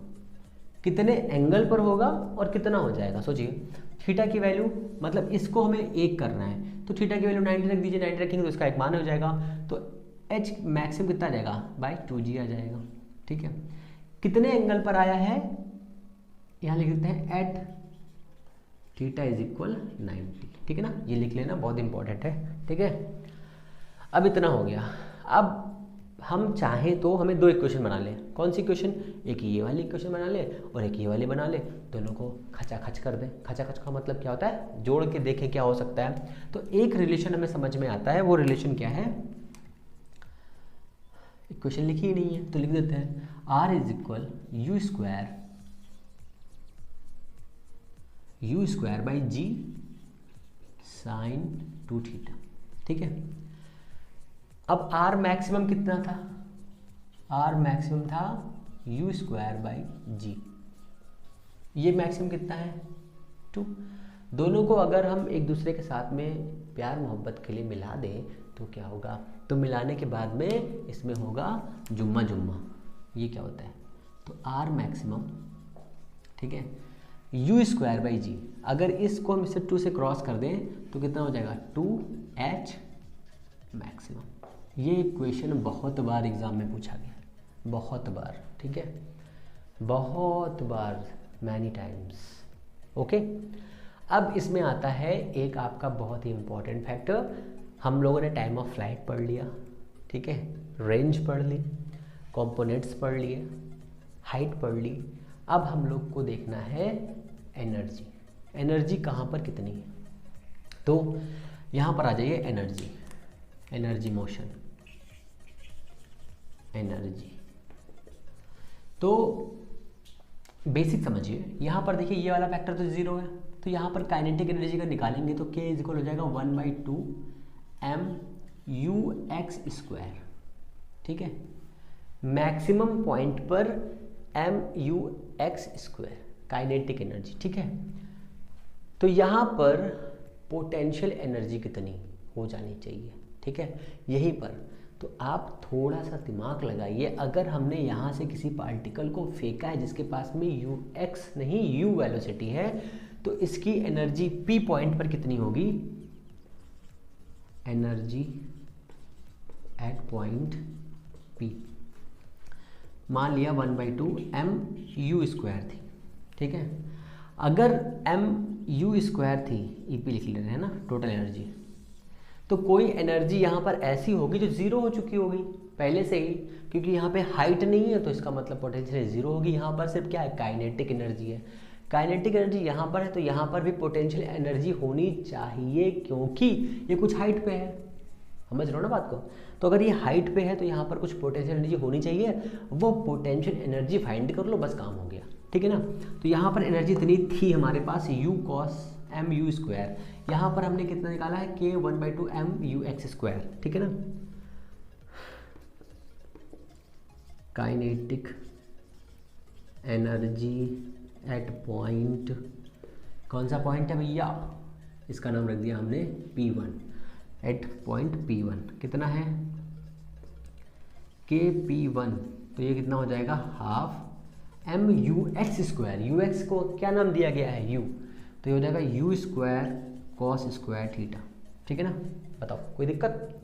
कितने एंगल पर होगा और कितना हो जाएगा, सोचिए। थीटा की वैल्यू, मतलब इसको हमें 1 करना है, तो थीटा की वैल्यू 90 रख दीजिए, 90 रखेंगे तो इसका एक मान हो जाएगा, तो h मैक्सिमम कितना आ जाएगा, /2g आ जाएगा, ठीक है। कितने एंगल पर आया है, यहाँ लिख देते हैं एट थीटा = 90, ठीक है ना, ये लिख लेना, बहुत इंपॉर्टेंट है, ठीक है। अब इतना हो गया। अब हम चाहें तो हमें 2 इक्वेशन बना लें। कौन सी इक्वेशन, एक ये वाली इक्वेशन बना ले और एक ये वाली बना ले, दोनों को खचाखच कर दें। खचाखच का मतलब क्या होता है, जोड़ के देखें क्या हो सकता है। तो एक रिलेशन हमें समझ में आता है, वो रिलेशन क्या है, इक्वेशन लिखी ही नहीं है तो लिख देते हैं, r = u²/g sin 2 थीटा, ठीक है। अब r मैक्सिमम कितना था, r मैक्सिमम था u²/g, ये मैक्सिमम कितना है 2। दोनों को अगर हम एक दूसरे के साथ में प्यार मोहब्बत के लिए मिला दें तो क्या होगा, तो मिलाने के बाद में इसमें होगा जुम्मा जुम्मा, ये क्या होता है, तो आर मैक्सिमम, ठीक है, यू स्क्वायर बाई जी। अगर इसको हम इससे 2 से क्रॉस कर दें तो कितना हो जाएगा 2h मैक्सिमम। ये इक्वेशन बहुत बार एग्ज़ाम में पूछा गया, बहुत बार, ठीक है, बहुत बार, मैनी टाइम्स। ओके, अब इसमें आता है एक आपका बहुत ही इम्पॉर्टेंट फैक्टर। हम लोगों ने टाइम ऑफ फ्लाइट पढ़ लिया, ठीक है, रेंज पढ़ ली, कंपोनेंट्स पढ़ लिए, हाइट पढ़ ली। अब हम लोग को देखना है एनर्जी। एनर्जी कहाँ पर कितनी है, तो यहाँ पर आ जाइए एनर्जी, एनर्जी मोशन, एनर्जी। तो बेसिक समझिए, यहाँ पर देखिए ये वाला फैक्टर तो 0 है, तो यहाँ पर काइनेटिक एनर्जी का निकालेंगे तो k इक्वल हो जाएगा 1/2 mux², ठीक है, मैक्सिमम पॉइंट पर mux² काइनेटिक एनर्जी, ठीक है। तो यहाँ पर पोटेंशियल एनर्जी कितनी हो जानी चाहिए, ठीक है, यहीं पर। तो आप थोड़ा सा दिमाग लगाइए, अगर हमने यहाँ से किसी पार्टिकल को फेंका है जिसके पास में ux नहीं u वेलोसिटी है, तो इसकी एनर्जी p पॉइंट पर कितनी होगी, एनर्जी एट पॉइंट p, मान लिया 1/2 mu² थी, ठीक है। अगर mu² थी, EP लिख ले रहे हैं ना, टोटल एनर्जी, तो कोई एनर्जी यहाँ पर ऐसी होगी जो 0 हो चुकी होगी पहले से ही, क्योंकि यहाँ पे हाइट नहीं है, तो इसका मतलब पोटेंशियल 0 होगी। यहाँ पर सिर्फ क्या है, काइनेटिक एनर्जी है। काइनेटिक एनर्जी यहाँ पर है, तो यहाँ पर भी पोटेंशियल एनर्जी होनी चाहिए, क्योंकि ये कुछ हाइट पे है, समझ रहे हो ना बात को। तो अगर ये हाइट पे है तो यहाँ पर कुछ पोटेंशियल एनर्जी होनी चाहिए, वो पोटेंशियल एनर्जी फाइंड कर लो, बस काम हो गया, ठीक है ना। तो यहाँ पर एनर्जी इतनी थी हमारे पास u cos mu², यहाँ पर हमने कितना निकाला है, k 1/2 mux², ठीक है ना। काइनेटिक एनर्जी एट पॉइंट, कौन सा पॉइंट है भैया, इसका नाम रख दिया हमने P1, एट पॉइंट P1 कितना है, k P1, तो ये कितना हो जाएगा, हाफ mux², ux को क्या नाम दिया गया है, u, तो ये हो जाएगा u² cos² थीटा, ठीक है ना। बताओ कोई दिक्कत।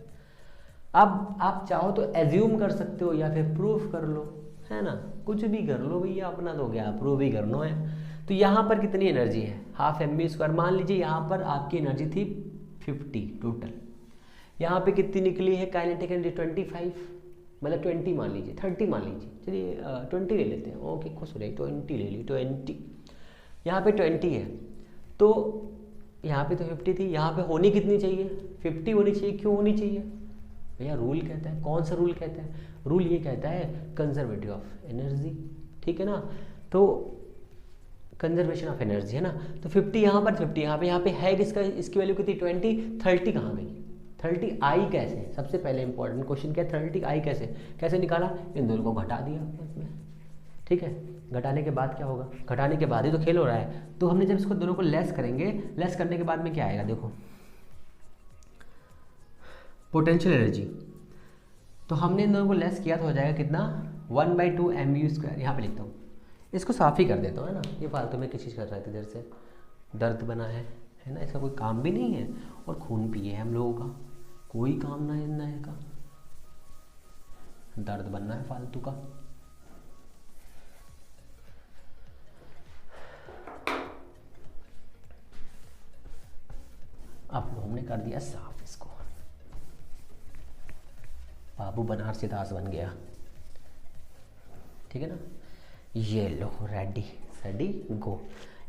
अब आप चाहो तो एज्यूम कर सकते हो या फिर प्रूफ कर लो, है ना, कुछ भी कर लो भैया, अपना तो क्या, प्रूफ ही करना है। तो यहाँ पर कितनी एनर्जी है, हाफ mu², मान लीजिए यहाँ पर आपकी एनर्जी थी 50 टोटल, यहाँ पे कितनी निकली है काइनेटिक एनर्जी 25, मतलब 20 मान लीजिए, 30 मान लीजिए, चलिए 20 ले लेते हैं, ओके खुश हो रही, 20 ले ली, 20, यहाँ पे 20 है, तो यहाँ पे तो 50 थी, यहाँ पे होनी कितनी चाहिए, 50 होनी चाहिए। क्यों होनी चाहिए भैया, रूल कहता है, कौन सा रूल कहता है, रूल ये कहता है कंजर्वेटिव ऑफ एनर्जी, ठीक है ना। तो कंजर्वेशन ऑफ एनर्जी है ना, तो 50 यहाँ पर, 50 यहाँ पे है किसका, इसकी वैल्यू कितनी 20, 30 कहाँ गई, 30 आई कैसे, सबसे पहले इंपॉर्टेंट क्वेश्चन क्या है, 30 आई कैसे निकाला, इन दोनों को घटा दिया उसमें, ठीक है। घटाने के बाद क्या होगा, घटाने के बाद ही तो खेल हो रहा है, तो हमने जब इसको दोनों को लेस करेंगे, लेस करने के बाद में क्या आएगा, देखो पोटेंशियल एनर्जी, तो हमने इन दोनों को लेस किया तो हो जाएगा कितना, 1/2 mu², यहाँ पे लिखता हूँ, इसको साफ ही कर देता हूँ, है ना, ये फालतू में किसी चीज़ कर रहे थे, इधर से दर्द बना है ना, इसका कोई काम भी नहीं है, और खून पिए है हम लोगों का, कोई काम ना है का, दर्द बनना है फालतू का। अब हमने कर दिया साफ इसको, बाबू बनारसी दास बन गया, ठीक है ना। ये लो रेडी गो,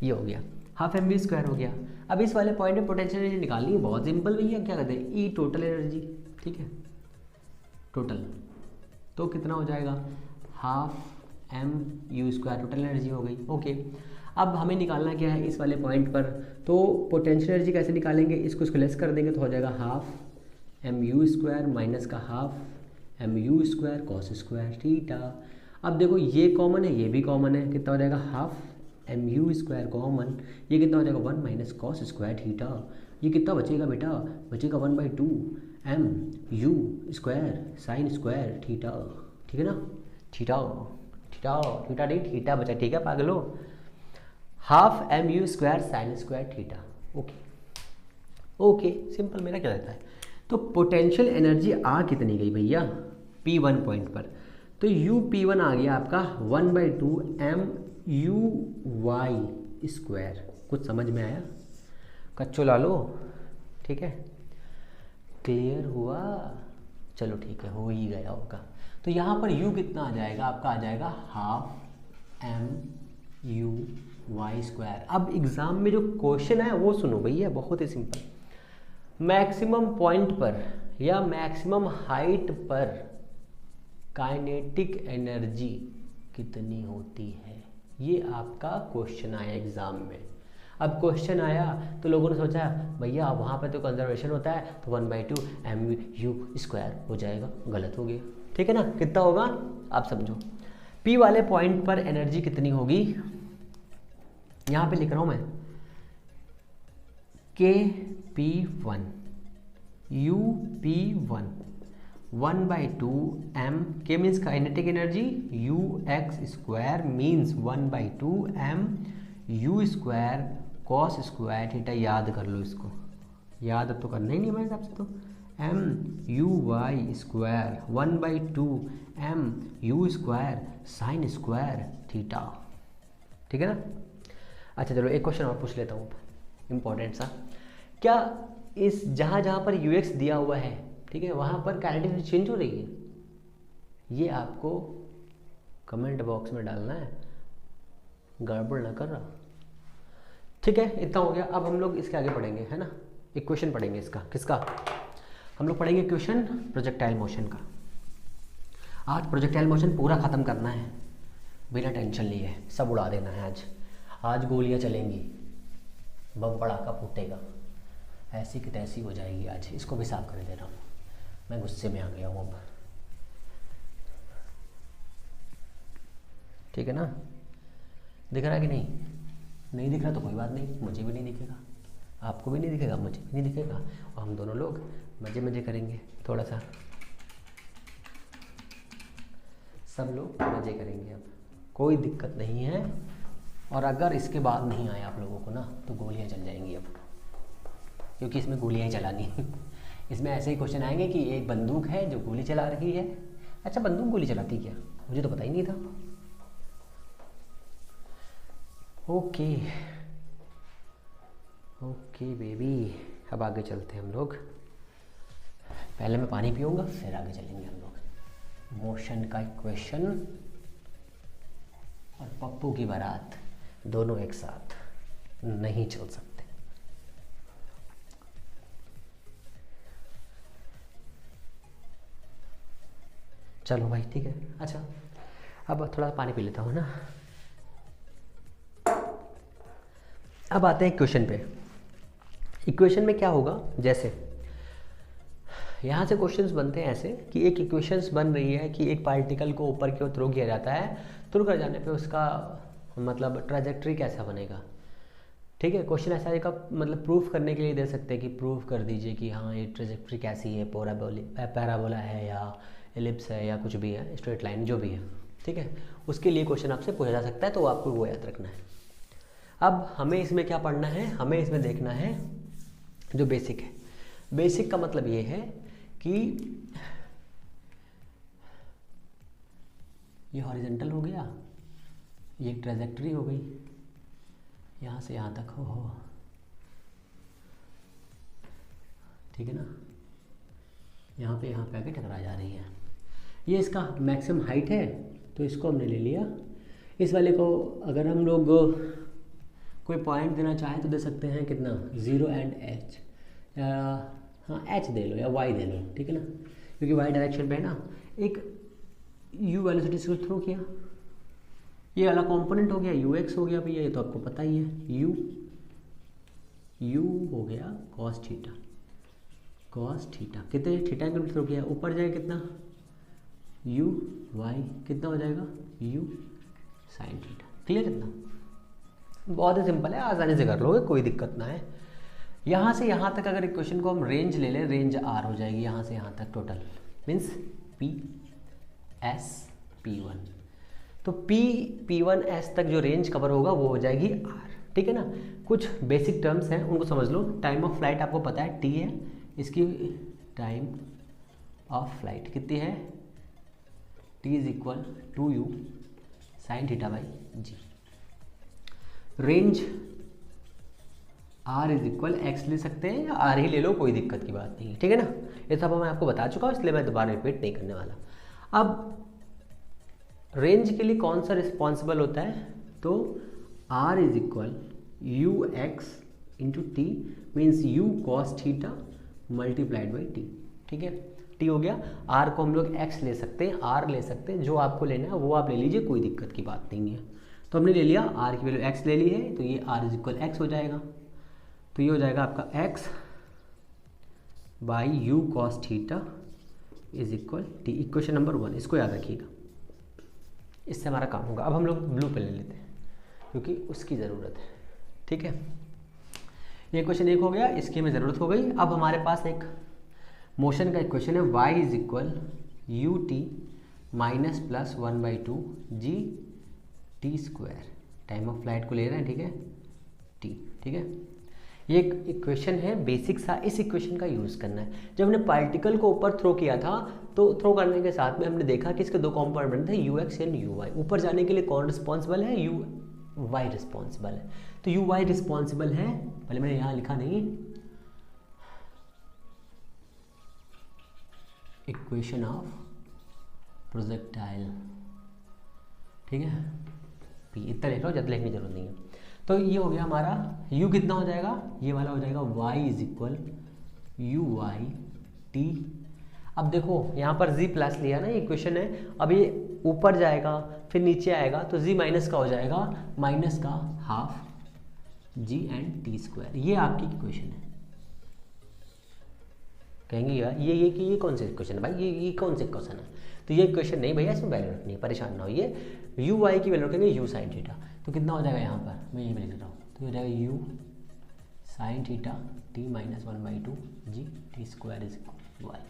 ये हो गया, हाफ mu² हो गया। अब इस वाले पॉइंट पे पोटेंशियल एनर्जी निकालनी है, बहुत सिंपल भैया, क्या कहते हैं, ई टोटल एनर्जी, ठीक है, टोटल, तो कितना हो जाएगा, हाफ mu² टोटल एनर्जी हो गई, ओके। अब हमें निकालना क्या है इस वाले पॉइंट पर, तो पोटेंशियल एनर्जी कैसे निकालेंगे, इसको लेस कर देंगे तो हो जाएगा हाफ mu² माइनस का हाफ mu² cos² थीटा। अब देखो ये कॉमन है, ये भी कॉमन है, कितना हो जाएगा, half M you square common, ये कितना हो जाएगा 1 माइनस कॉस स्क्वायर थीटा, ये कितना बचेगा बेटा, बचेगा 1/2 M you square sine square theta, ठीक है ना, थीटा थीटा थीटा नहीं थीटा बचा, ठीक है पागलो, half M you square sine square theta. Okay okay simple, मेरा क्या रहता है। तो पोटेंशियल एनर्जी आ कितनी गई भैया P1 पॉइंट पर, तो यू P1 आ गया आपका 1/2 एम यू वाई स्क्वायर। कुछ समझ में आया, कच्चो ला लो, ठीक है, क्लियर हुआ, चलो ठीक है, हो ही गया होगा। तो यहाँ पर u कितना आ जाएगा आपका, आ जाएगा half M u y square. अब एग्ज़ाम में जो क्वेश्चन है वो सुनो भैया, बहुत ही सिंपल, मैक्सिमम पॉइंट पर या मैक्सिमम हाइट पर काइनेटिक एनर्जी कितनी होती है, ये आपका क्वेश्चन आया एग्ज़ाम में। अब क्वेश्चन आया तो लोगों ने सोचा भैया वहाँ पे तो कंजर्वेशन होता है तो 1/2 एम यू स्क्वायर हो जाएगा, गलत हो गया, ठीक है ना। कितना होगा आप समझो, P वाले पॉइंट पर एनर्जी कितनी होगी, यहाँ पे लिख रहा हूँ मैं KP1 UP1 1/2 m, K means kinetic energy, ux square means 1/2 m u square cos square theta. याद कर लो इसको, याद अब तो करना ही नहीं हमारे हिसाब से, तो m u y square 1/2 m u square sine square theta, ठीक है ना। अच्छा चलो एक क्वेश्चन और पूछ लेता हूँ इम्पोर्टेंट सा, क्या इस जहाँ जहाँ पर ux दिया हुआ है, ठीक है, वहाँ पर काइनेटिक एनर्जी चेंज हो रही है, ये आपको कमेंट बॉक्स में डालना है, गड़बड़ ना कर रहा, ठीक है। इतना हो गया, अब हम लोग इसके आगे पढ़ेंगे, है ना, इक्वेशन पढ़ेंगे इसका, किसका, हम लोग पढ़ेंगे इक्वेशन प्रोजेक्टाइल मोशन का। आज प्रोजेक्टाइल मोशन पूरा ख़त्म करना है, बिना टेंशन लिए सब उड़ा देना है आज। आज गोलियां चलेंगी, बम पड़ाका फूटेगा, ऐसी की तैसी हो जाएगी आज। इसको भी साफ कर दे रहा हूँ, मैं गुस्से में आ गया हूँ अब, ठीक है ना। दिख रहा है कि नहीं, नहीं दिख रहा तो कोई बात नहीं, मुझे भी नहीं दिखेगा, आपको भी नहीं दिखेगा, मुझे भी नहीं दिखेगा, और हम दोनों लोग मज़े मज़े करेंगे, थोड़ा सा सब लोग मज़े करेंगे, अब कोई दिक्कत नहीं है। और अगर इसके बाद नहीं आया आप लोगों को ना तो गोलियां चल जाएंगी अब, क्योंकि इसमें गोलियां ही चलानी इसमें ऐसे ही क्वेश्चन आएंगे कि एक बंदूक है जो गोली चला रही है, अच्छा बंदूक गोली चलाती क्या, मुझे तो पता ही नहीं था। ओके ओके बेबी, अब आगे चलते हैं हम लोग, पहले मैं पानी पीऊँगा फिर आगे चलेंगे हम लोग। मोशन का इक्वेशन और पप्पू की बारात दोनों एक साथ नहीं चल सकते। चलो भाई ठीक है, अच्छा अब थोड़ा पानी पी लेता हूँ ना। अब आते हैं इक्वेशन पे। इक्वेशन में क्या होगा, जैसे यहाँ से क्वेश्चंस बनते हैं ऐसे कि एक इक्वेशंस बन रही है कि एक पार्टिकल को ऊपर की ओर थ्रो किया जाता है, थ्रो कर जाने पे उसका मतलब ट्रैजेक्टरी कैसा बनेगा, ठीक है। क्वेश्चन ऐसा का मतलब प्रूफ करने के लिए दे सकते हैं कि प्रूफ कर दीजिए कि हाँ ये ट्रैजेक्टरी कैसी है, पैराबोला है या एलिप्स है या कुछ भी है, स्ट्रेट लाइन जो भी है, ठीक है। उसके लिए क्वेश्चन आपसे पूछा जा सकता है, तो आपको वो याद रखना है। अब हमें इसमें क्या पढ़ना है, हमें इसमें देखना है जो बेसिक है। बेसिक का मतलब ये है कि ये हॉरिजॉन्टल हो गया, ये एक ट्रैजेक्टरी हो गई, यहाँ से यहाँ तक हो, ठीक है ना, यहाँ पे आके टकरा जा रही है। ये इसका मैक्सिमम हाइट है, तो इसको हमने ले लिया। इस वाले को अगर हम लोग कोई पॉइंट देना चाहें तो दे सकते हैं कितना, 0 एंड h, हाँ h दे लो या y दे लो, ठीक है ना, क्योंकि y डायरेक्शन पे है ना। एक u वेलोसिटी से थ्रो किया, ये वाला कंपोनेंट हो गया, ux हो गया भैया, ये तो आपको पता ही है, u हो गया cos थीटा, कितने थीटा एंगल थ्रो किया, ऊपर जाए कितना u y, कितना हो जाएगा u sin थीटा। क्लियर इतना, बहुत ही सिंपल है, आसानी से कर लोगे, कोई दिक्कत ना है। यहाँ से यहाँ तक अगर इक्वेशन को हम रेंज ले लें, रेंज आर हो जाएगी यहाँ से यहाँ तक total, means P S P1। तो P1S तक जो रेंज कवर होगा वो हो जाएगी R, ठीक है ना। कुछ बेसिक टर्म्स हैं उनको समझ लो। टाइम ऑफ फ्लाइट आपको पता है T है, इसकी टाइम ऑफ फ्लाइट कितनी है, T is equal to u sine theta by g. Range R is equal x ले सकते हैं या R ही ले लो, कोई दिक्कत की बात नहीं है, ठीक है ना। ये सब मैं आपको बता चुका हूँ, इसलिए मैं दोबारा रिपीट नहीं करने वाला। अब रेंज के लिए कौन सा रिस्पॉन्सिबल होता है, तो R is equal you x into T, means you cos theta multiplied by T, ठीक है। टी हो गया, R को हम लोग x ले सकते हैं, R ले सकते हैं, जो आपको लेना है वो आप ले लीजिए, कोई दिक्कत की बात नहीं है। तो हमने ले लिया, R की वैल्यू x ले ली है, तो ये R इज इक्वल एक्स हो जाएगा। तो ये हो जाएगा आपका x by U cos theta is equal T, equation number 1, इसको याद रखिएगा, इससे हमारा काम होगा। अब हम लोग ब्लू पेन ले लेते हैं क्योंकि उसकी ज़रूरत है, ठीक है। ये क्वेश्चन 1 हो गया, इसकी हमें ज़रूरत हो गई। अब हमारे पास एक मोशन का इक्वेशन है, y is equal U T minus plus 1/2 g T square, time of flight को ले रहे हैं, ठीक है, टी, ठीक है। ये एक इक्वेशन है बेसिक सा, इस इक्वेशन का यूज़ करना है। जब हमने पार्टिकल को ऊपर थ्रो किया था तो थ्रो करने के साथ में हमने देखा कि इसके दो कंपोनेंट थे, u x and u y. ऊपर जाने के लिए कौन रिस्पॉन्सिबल है, यू वाई रिस्पॉन्सिबल है। तो यू वाई रिस्पॉन्सिबल है, पहले मैंने यहाँ लिखा नहीं, इक्वेशन ऑफ प्रोजेक्टाइल, ठीक है, पी, इतना लिख लो, ज़्यादा लिखने की जरूरत नहीं है। तो ये हो गया हमारा, u कितना हो जाएगा, ये वाला हो जाएगा y is equal u y t. अब देखो यहाँ पर z प्लस लिया ना, ये इक्वेशन है, अब ये ऊपर जाएगा फिर नीचे आएगा, तो z माइनस का हो जाएगा, माइनस का half g and T square. ये आपकी इक्वेशन है। कहेंगे यार ये कौन सी इक्वेशन है भाई, ये कौन सी इक्वेशन है, तो ये इक्वेशन नहीं भैया, इसमें वैल्यू रखनी है, परेशान ना होइए। यू वाई की वैल्यू रखेंगे यू साइन थीटा, तो कितना हो जाएगा यहाँ पर, मैं ये लिख रहा हूँ, तो हो जाएगा u sine theta t minus 1/2 g T square is equal y,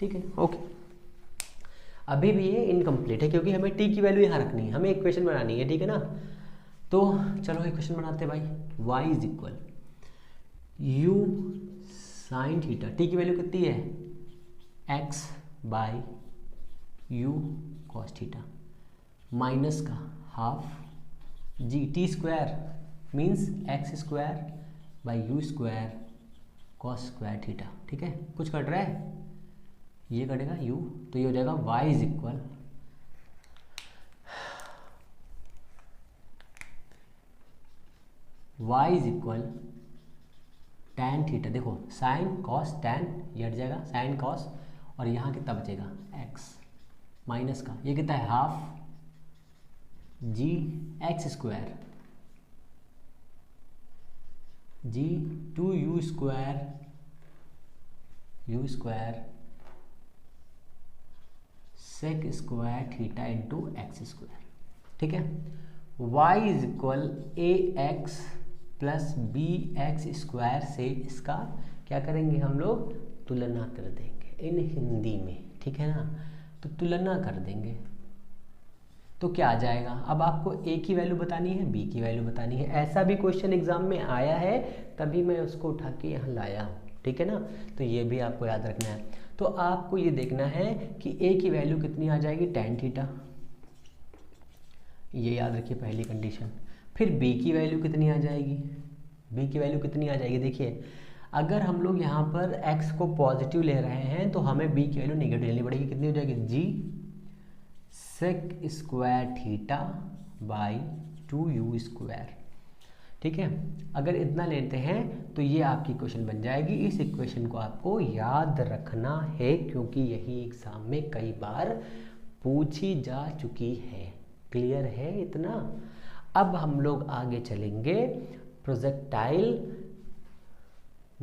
ठीक है, ओके। अभी भी ये इनकम्प्लीट है क्योंकि हमें टी की वैल्यू यहाँ रखनी है, हमें इक्वेशन बनानी है, ठीक है ना। तो चलो इक्वेशन बनाते हैं भाई, Y is equal U sine theta, T की वैल्यू कितनी है, X by U cos theta minus का half G T square means X square by U square cos square theta, ठीक है। कुछ कट रहा है, ये कटेगा u, तो ये हो जाएगा y is equal tan theta, देखो साइन कॉस टैन, ये हट जाएगा, साइन कॉस, और यहाँ कितना बचेगा x माइनस का, ये कितना है half g x square g two u square sec square theta into x square, ठीक है। y is equal a x plus b x square से इसका क्या करेंगे हम लोग, तुलना कर देंगे इन हिंदी में, ठीक है ना। तो तुलना कर देंगे तो क्या आ जाएगा, अब आपको a की वैल्यू बतानी है, b की वैल्यू बतानी है। ऐसा भी क्वेश्चन एग्जाम में आया है, तभी मैं उसको उठा के यहाँ लाया हूँ, ठीक है ना। तो ये भी आपको याद रखना है। तो आपको ये देखना है कि a की वैल्यू कितनी आ जाएगी, टैन थीटा, ये याद रखिए पहली कंडीशन। फिर b की वैल्यू कितनी आ जाएगी, b की वैल्यू कितनी आ जाएगी, देखिए अगर हम लोग यहाँ पर x को पॉजिटिव ले रहे हैं तो हमें b की वैल्यू नेगेटिव लेनी पड़ेगी, कितनी हो जाएगी, g sec square theta by 2u square, ठीक है। अगर इतना लेते हैं तो ये आपकी इक्वेशन बन जाएगी। इस इक्वेशन को आपको याद रखना है क्योंकि यही एग्जाम में कई बार पूछी जा चुकी है। क्लियर है इतना। अब हम लोग आगे चलेंगे प्रोजेक्टाइल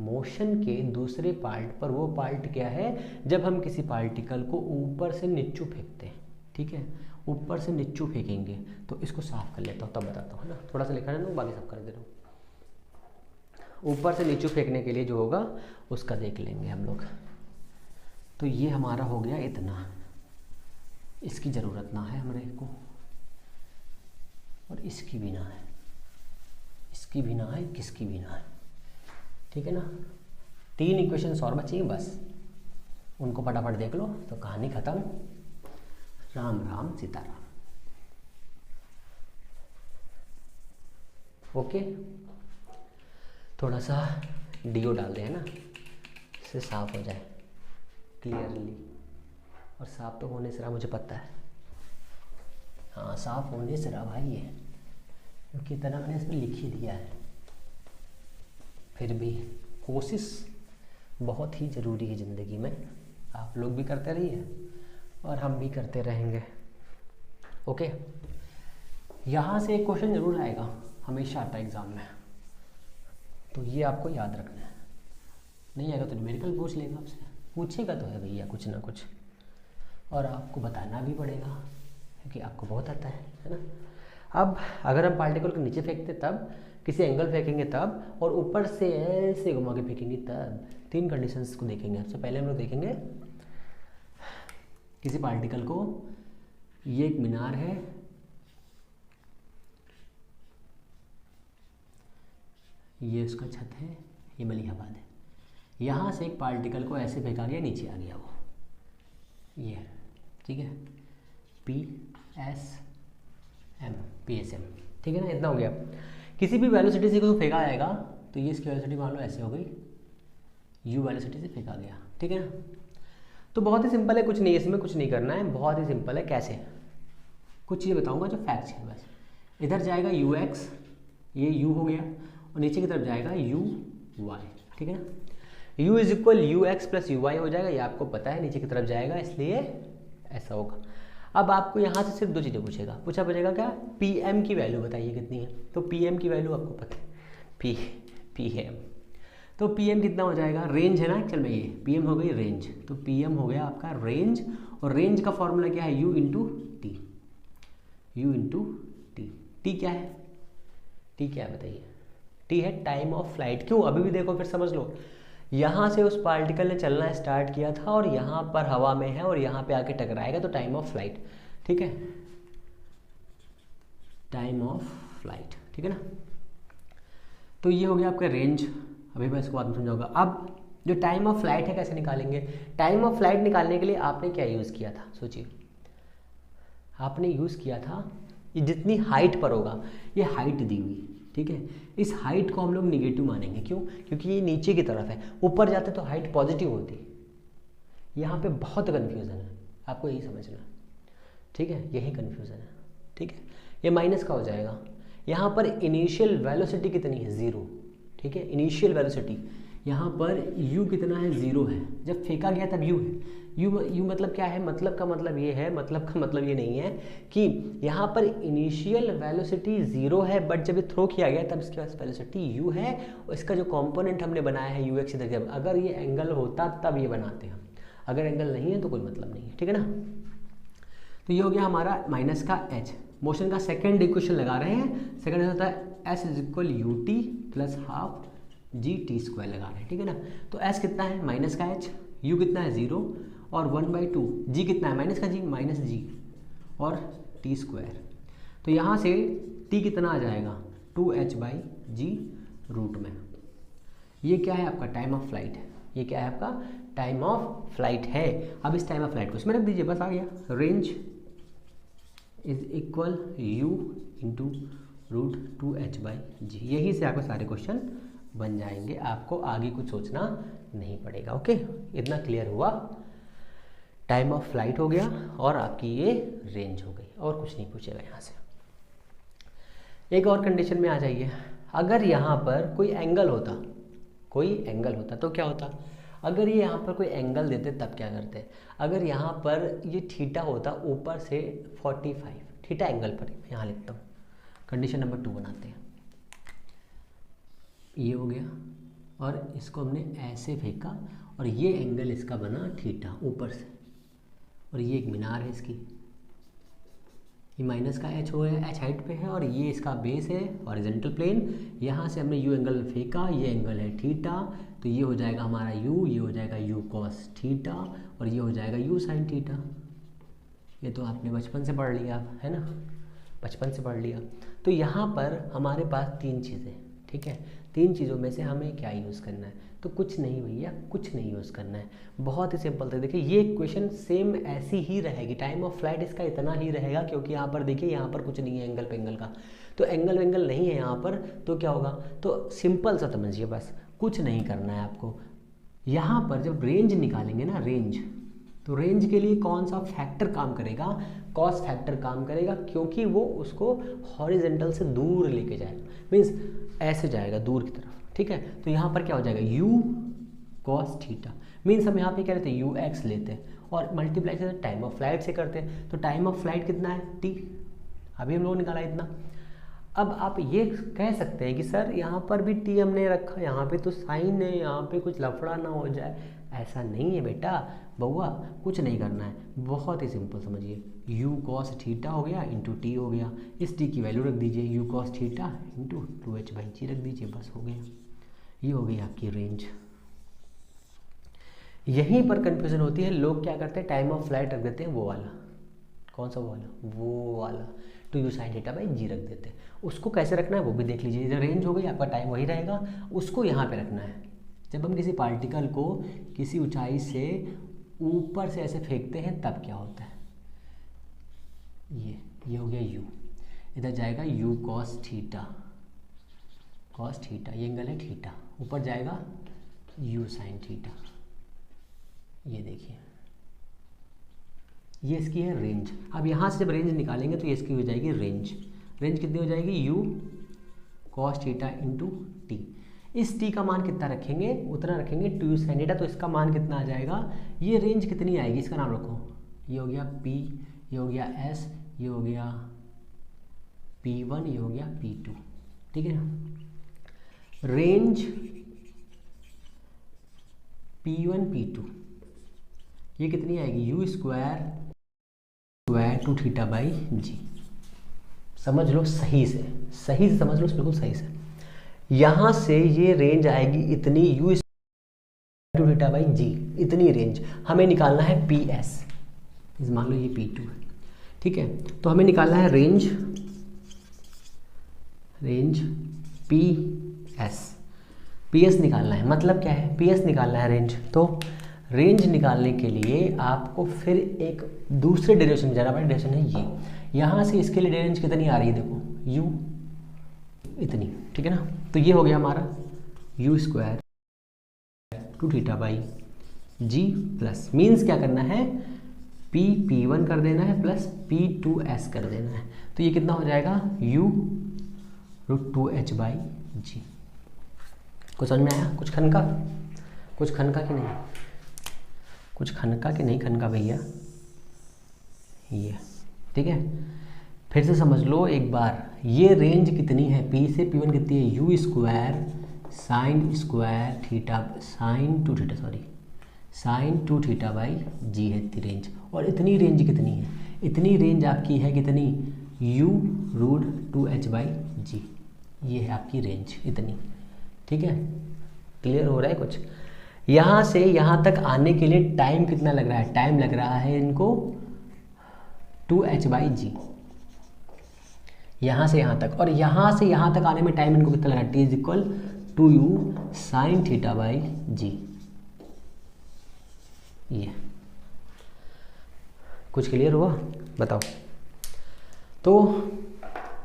मोशन के दूसरे पार्ट पर। वो पार्ट क्या है, जब हम किसी पार्टिकल को ऊपर से नीचे फेंकते हैं, ठीक है, ऊपर से नीचू फेंकेंगे, तो इसको साफ कर लेता हूँ तब बताता हूँ, है ना। थोड़ा सा लिखा है ना, बाकी सब कर दे रहा हूँ। ऊपर से नीचू फेंकने के लिए जो होगा उसका देख लेंगे हम लोग। तो ये हमारा हो गया इतना, इसकी ज़रूरत ना है हमारे को, और इसकी भी ना है, इसकी भी ना है, किसकी भी ना है, ठीक है ना। 3 इक्वेशंस और बची हैं बस, उनको फटाफट देख लो तो कहानी ख़त्म। राम राम सीताराम। ओके, थोड़ा सा डीओ डाल दें, है ना, इससे साफ हो जाए क्लियरली। और साफ तो होने से रहा, मुझे पता है, हाँ साफ होने से रहा भाई ये, क्योंकि इतना मैंने इसमें लिख ही दिया है। फिर भी कोशिश बहुत ही ज़रूरी है ज़िंदगी में, आप लोग भी करते रहिए और हम भी करते रहेंगे। ओके, यहाँ से एक क्वेश्चन ज़रूर आएगा, हमेशा आता है एग्ज़ाम में, तो ये आपको याद रखना है। नहीं आएगा तो न्यूमेरिकल पूछ लेगा आपसे, पूछेगा तो है भैया कुछ ना कुछ, और आपको बताना भी पड़ेगा क्योंकि आपको बहुत आता है ना। अब अगर हम पार्टिकल को नीचे फेंकते तब, किसी एंगल फेंकेंगे तब, और ऊपर से ऐसे घुमा के फेंकेंगे तब, 3 कंडीशंस को देखेंगे। सबसे पहले हम लोग देखेंगे किसी पार्टिकल को, ये एक मीनार है, ये उसका छत है, ये मलिहाबाद है, यहाँ से एक पार्टिकल को ऐसे फेंका गया, नीचे आ गया वो, ये ठीक है, PSM, ठीक है ना, इतना हो गया। किसी भी वेलोसिटी से को फेंका जाएगा तो ये इसकी वेलोसिटी मान लो ऐसे हो गई, U वेलोसिटी से फेंका गया, ठीक है ना। तो बहुत ही सिंपल है, कुछ नहीं, इसमें कुछ नहीं करना है, बहुत ही सिंपल है। कैसे, कुछ चीज़ें बताऊंगा जो फैक्ट्स हैं बस। इधर जाएगा UX, ये U हो गया, और नीचे की तरफ जाएगा UY, ठीक है ना। U is equal UX plus UY हो जाएगा, ये आपको पता है, नीचे की तरफ जाएगा इसलिए ऐसा होगा। अब आपको यहाँ से सिर्फ 2 चीज़ें पूछेगा क्या, PM की वैल्यू बताइए कितनी है, तो PM की वैल्यू आपको पता है, PM, तो PM कितना हो जाएगा, रेंज है ना एक्चुअल में, ये PM हो गई रेंज, तो PM हो गया आपका रेंज, और रेंज का फॉर्मूला क्या है, U इंटू टी। टी क्या है, टी क्या है बताइए, टी है टाइम ऑफ फ्लाइट। क्यों, अभी भी देखो फिर समझ लो, यहाँ से उस पार्टिकल ने चलना स्टार्ट किया था और यहाँ पर हवा में है और यहाँ पे आके टकराएगा, तो टाइम ऑफ फ्लाइट, ठीक है, टाइम ऑफ फ्लाइट, ठीक है ना। तो ये हो गया आपका रेंज, अभी मैं इसको बाद में समझाऊंगा। अब जो टाइम ऑफ फ्लाइट है कैसे निकालेंगे, टाइम ऑफ फ्लाइट निकालने के लिए आपने क्या यूज़ किया था, सोचिए, आपने यूज़ किया था, ये जितनी हाइट पर होगा, ये हाइट दी हुई, ठीक है, इस हाइट को हम लोग निगेटिव मानेंगे। क्यों, क्योंकि ये नीचे की तरफ है, ऊपर जाते तो हाइट पॉजिटिव होती। यहाँ पे बहुत कन्फ्यूज़न है, आपको यही समझना, ठीक है, यही कन्फ्यूज़न है, ठीक है। ये माइनस का हो जाएगा, यहाँ पर इनिशियल वेलोसिटी कितनी है, 0, ठीक है, इनिशियल वेलोसिटी यहाँ पर u कितना है, 0 है, जब फेंका गया तब u है। u मतलब क्या है, मतलब का मतलब ये है, मतलब का मतलब ये नहीं है कि यहाँ पर इनिशियल वेलोसिटी 0 है, बट जब ये थ्रो किया गया तब इसके पास वेलोसिटी u है, और इसका जो कंपोनेंट हमने बनाया है ux इधर, जब अगर ये एंगल होता तब ये बनाते हम, अगर एंगल नहीं है तो कोई मतलब नहीं है, ठीक है ना। तो ये हो गया हमारा माइनस का h। मोशन का सेकेंड इक्वेशन लगा रहे हैं, सेकेंड होता है s is equal ut plus half GT² लगा रहे हैं, ठीक है ना। तो s कितना है, माइनस का h, u कितना है 0, और 1/2, g कितना है, माइनस का g, माइनस g, और T²। तो यहाँ से t कितना आ जाएगा, 2h/g रूट में। ये क्या है आपका टाइम ऑफ फ्लाइट है, ये क्या है आपका टाइम ऑफ फ्लाइट है। अब इस टाइम ऑफ फ्लाइट को इसमें रख दीजिए, बस आ गया, range is equal u into root 2h/g। यही से आपके सारे क्वेश्चन बन जाएंगे, आपको आगे कुछ सोचना नहीं पड़ेगा। ओके, इतना क्लियर हुआ, टाइम ऑफ फ्लाइट हो गया और आपकी ये रेंज हो गई, और कुछ नहीं पूछेगा यहाँ से। एक और कंडीशन में आ जाइए, अगर यहाँ पर कोई एंगल होता तो क्या होता, अगर ये यहाँ पर कोई एंगल देते तब क्या करते, अगर यहाँ पर ये थीटा होता ऊपर से 45, थीटा एंगल पर, यहाँ लिखता हूँ, कंडीशन नंबर 2 बनाते हैं, ये हो गया, और इसको हमने ऐसे फेंका और ये एंगल इसका बना थीटा ऊपर से, और ये एक मीनार है इसकी, ये माइनस का एच हो गया, एच हाइट पे है और ये इसका बेस है हॉरिजॉन्टल प्लेन। यहाँ से हमने यू एंगल फेंका, ये एंगल है थीटा, तो ये हो जाएगा हमारा यू, ये हो जाएगा यू कॉस थीटा और ये हो जाएगा यू साइन थीटा। ये तो आपने बचपन से पढ़ लिया है ना, बचपन से पढ़ लिया। तो यहाँ पर हमारे पास तीन चीज़ें, ठीक है, तीन चीज़ों में से हमें क्या यूज़ करना है, तो कुछ नहीं भैया, कुछ नहीं यूज़ करना है, बहुत ही सिंपल था। देखिए ये इक्वेशन सेम ऐसी ही रहेगी, टाइम ऑफ फ्लाइट इसका इतना ही रहेगा, क्योंकि यहाँ पर देखिए यहाँ पर कुछ नहीं है एंगल पे एंगल का, तो एंगल वेंगल नहीं है यहाँ पर, तो क्या होगा, तो सिंपल सा समझिए, बस कुछ नहीं करना है आपको। यहाँ पर जब रेंज निकालेंगे ना, रेंज, तो रेंज के लिए कौन सा फैक्टर काम करेगा, कॉस फैक्टर काम करेगा, क्योंकि वो उसको हॉरिजेंटल से दूर लेके जाएगा, मीन्स ऐसे जाएगा दूर की तरफ, ठीक है। तो यहाँ पर क्या हो जाएगा, u कॉस थीटा, मीन्स हम यहाँ पे क्या लेते हैं, यू एक्स लेते हैं और मल्टीप्लाई से टाइम ऑफ फ्लाइट से करते हैं, तो टाइम ऑफ फ्लाइट कितना है, t, अभी हम लोग निकाला इतना। अब आप ये कह सकते हैं कि सर यहाँ पर भी t हमने रखा, यहाँ पे तो साइन है, यहाँ पे कुछ लफड़ा ना हो जाए, ऐसा नहीं है बेटा, बउआ कुछ नहीं करना है, बहुत ही सिंपल समझिए, u cos थीटा हो गया इंटू टी हो गया, इस t की वैल्यू रख दीजिए, u cos theta into 2h/g रख दीजिए, बस हो गया, ये हो गई आपकी रेंज। यहीं पर कंफ्यूजन होती है, लोग क्या करते हैं, टाइम ऑफ फ्लाइट रख देते हैं वो वाला, कौन सा वो वाला, वो वाला, तो यू साइन थीटा बाई जी रख देते हैं। उसको कैसे रखना है वो भी देख लीजिए, जब रेंज हो गई आपका टाइम वही रहेगा, उसको यहाँ पे रखना है। जब हम किसी पार्टिकल को किसी ऊंचाई से ऊपर से ऐसे फेंकते हैं तब क्या होता है, ये हो गया u, इधर जाएगा u cos theta, cos theta, ये एंगल है थीटा, ऊपर जाएगा u sin थीटा, ये देखिए ये इसकी है रेंज। अब यहाँ से जब रेंज निकालेंगे तो ये इसकी हो जाएगी रेंज, रेंज कितनी हो जाएगी, u cos theta into T, इस t का मान कितना रखेंगे, उतना रखेंगे 2u sin थीटा, तो इसका मान कितना आ जाएगा, ये रेंज कितनी आएगी, इसका नाम रखो, ये हो गया p, ये हो गया s, ये हो गया p1, ये हो गया p2, ठीक है ना। रेंज p1 p2 ये कितनी आएगी, u square two theta by G, समझ लो सही से समझ लो, बिल्कुल सही से। यहाँ से ये रेंज आएगी इतनी, u टू थीटा बाई जी, इतनी रेंज हमें निकालना है PS, मान लो ये P2 है, ठीक है, तो हमें निकालना है रेंज PS निकालना है, मतलब क्या है, PS निकालना है रेंज। तो रेंज निकालने के लिए आपको फिर एक दूसरे डायरेक्शन में जाना पड़ेगा, डायरेक्शन है ये, यहाँ से इसके लिए रेंज कितनी आ रही है, देखो u इतनी, ठीक है ना। तो ये हो गया हमारा u square two theta by g plus, means क्या करना है, p1 कर देना है प्लस p2s कर देना है, तो ये कितना हो जाएगा, u रूट 2h बाई जी। कुछ समझ में आया, कुछ खनका कि नहीं, कुछ खनका कि नहीं खनका भैया, ये ठीक है। फिर से समझ लो एक बार, ये रेंज कितनी है, p से p1 कितनी है, u square sine theta sine two theta by G है इतनी रेंज, और इतनी रेंज कितनी है, इतनी रेंज आपकी है कितनी, u रूट 2h बाई जी, ये है आपकी रेंज इतनी, ठीक है। क्लियर हो रहा है कुछ। यहाँ से यहाँ तक आने के लिए टाइम कितना लग रहा है, टाइम लग रहा है इनको 2h बाई जी, यहाँ से यहाँ तक, और यहाँ से यहाँ तक आने में टाइम इनको कितना लग रहा है, t is equal 2u sine theta by जी। ये कुछ क्लियर हुआ, बताओ। तो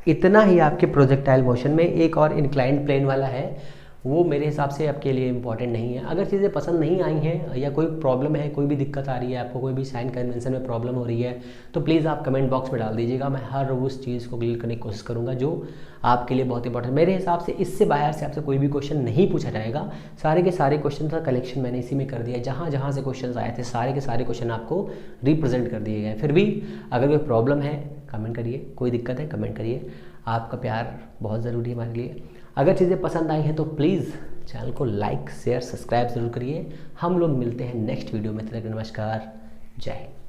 इतना ही आपके प्रोजेक्टाइल मोशन में। एक और इंक्लाइंड प्लेन वाला है, वो मेरे हिसाब से आपके लिए इम्पॉर्टेंट नहीं है। अगर चीज़ें पसंद नहीं आई हैं या कोई प्रॉब्लम है, कोई भी दिक्कत आ रही है आपको, कोई भी साइन कन्वेंशन में प्रॉब्लम हो रही है, तो प्लीज़ आप कमेंट बॉक्स में डाल दीजिएगा। मैं हर उस चीज़ को क्लियर करने की कोशिश करूँगा जो आपके लिए बहुत इंपॉर्टेंट। मेरे हिसाब से इससे बाहर से आपसे कोई भी क्वेश्चन नहीं पूछा जाएगा। सारे के सारे क्वेश्चन का कलेक्शन मैंने इसी में कर दिया। जहाँ जहाँ से क्वेश्चन आए थे सारे के सारे क्वेश्चन आपको रिप्रेजेंट कर दिए गए। फिर भी अगर कोई प्रॉब्लम है कमेंट करिए, कोई दिक्कत है कमेंट करिए। आपका प्यार बहुत ज़रूरी है हमारे लिए। अगर चीज़ें पसंद आई हैं तो प्लीज़ चैनल को लाइक शेयर सब्सक्राइब ज़रूर करिए। हम लोग मिलते हैं नेक्स्ट वीडियो में। नमस्कार, जय हिंद।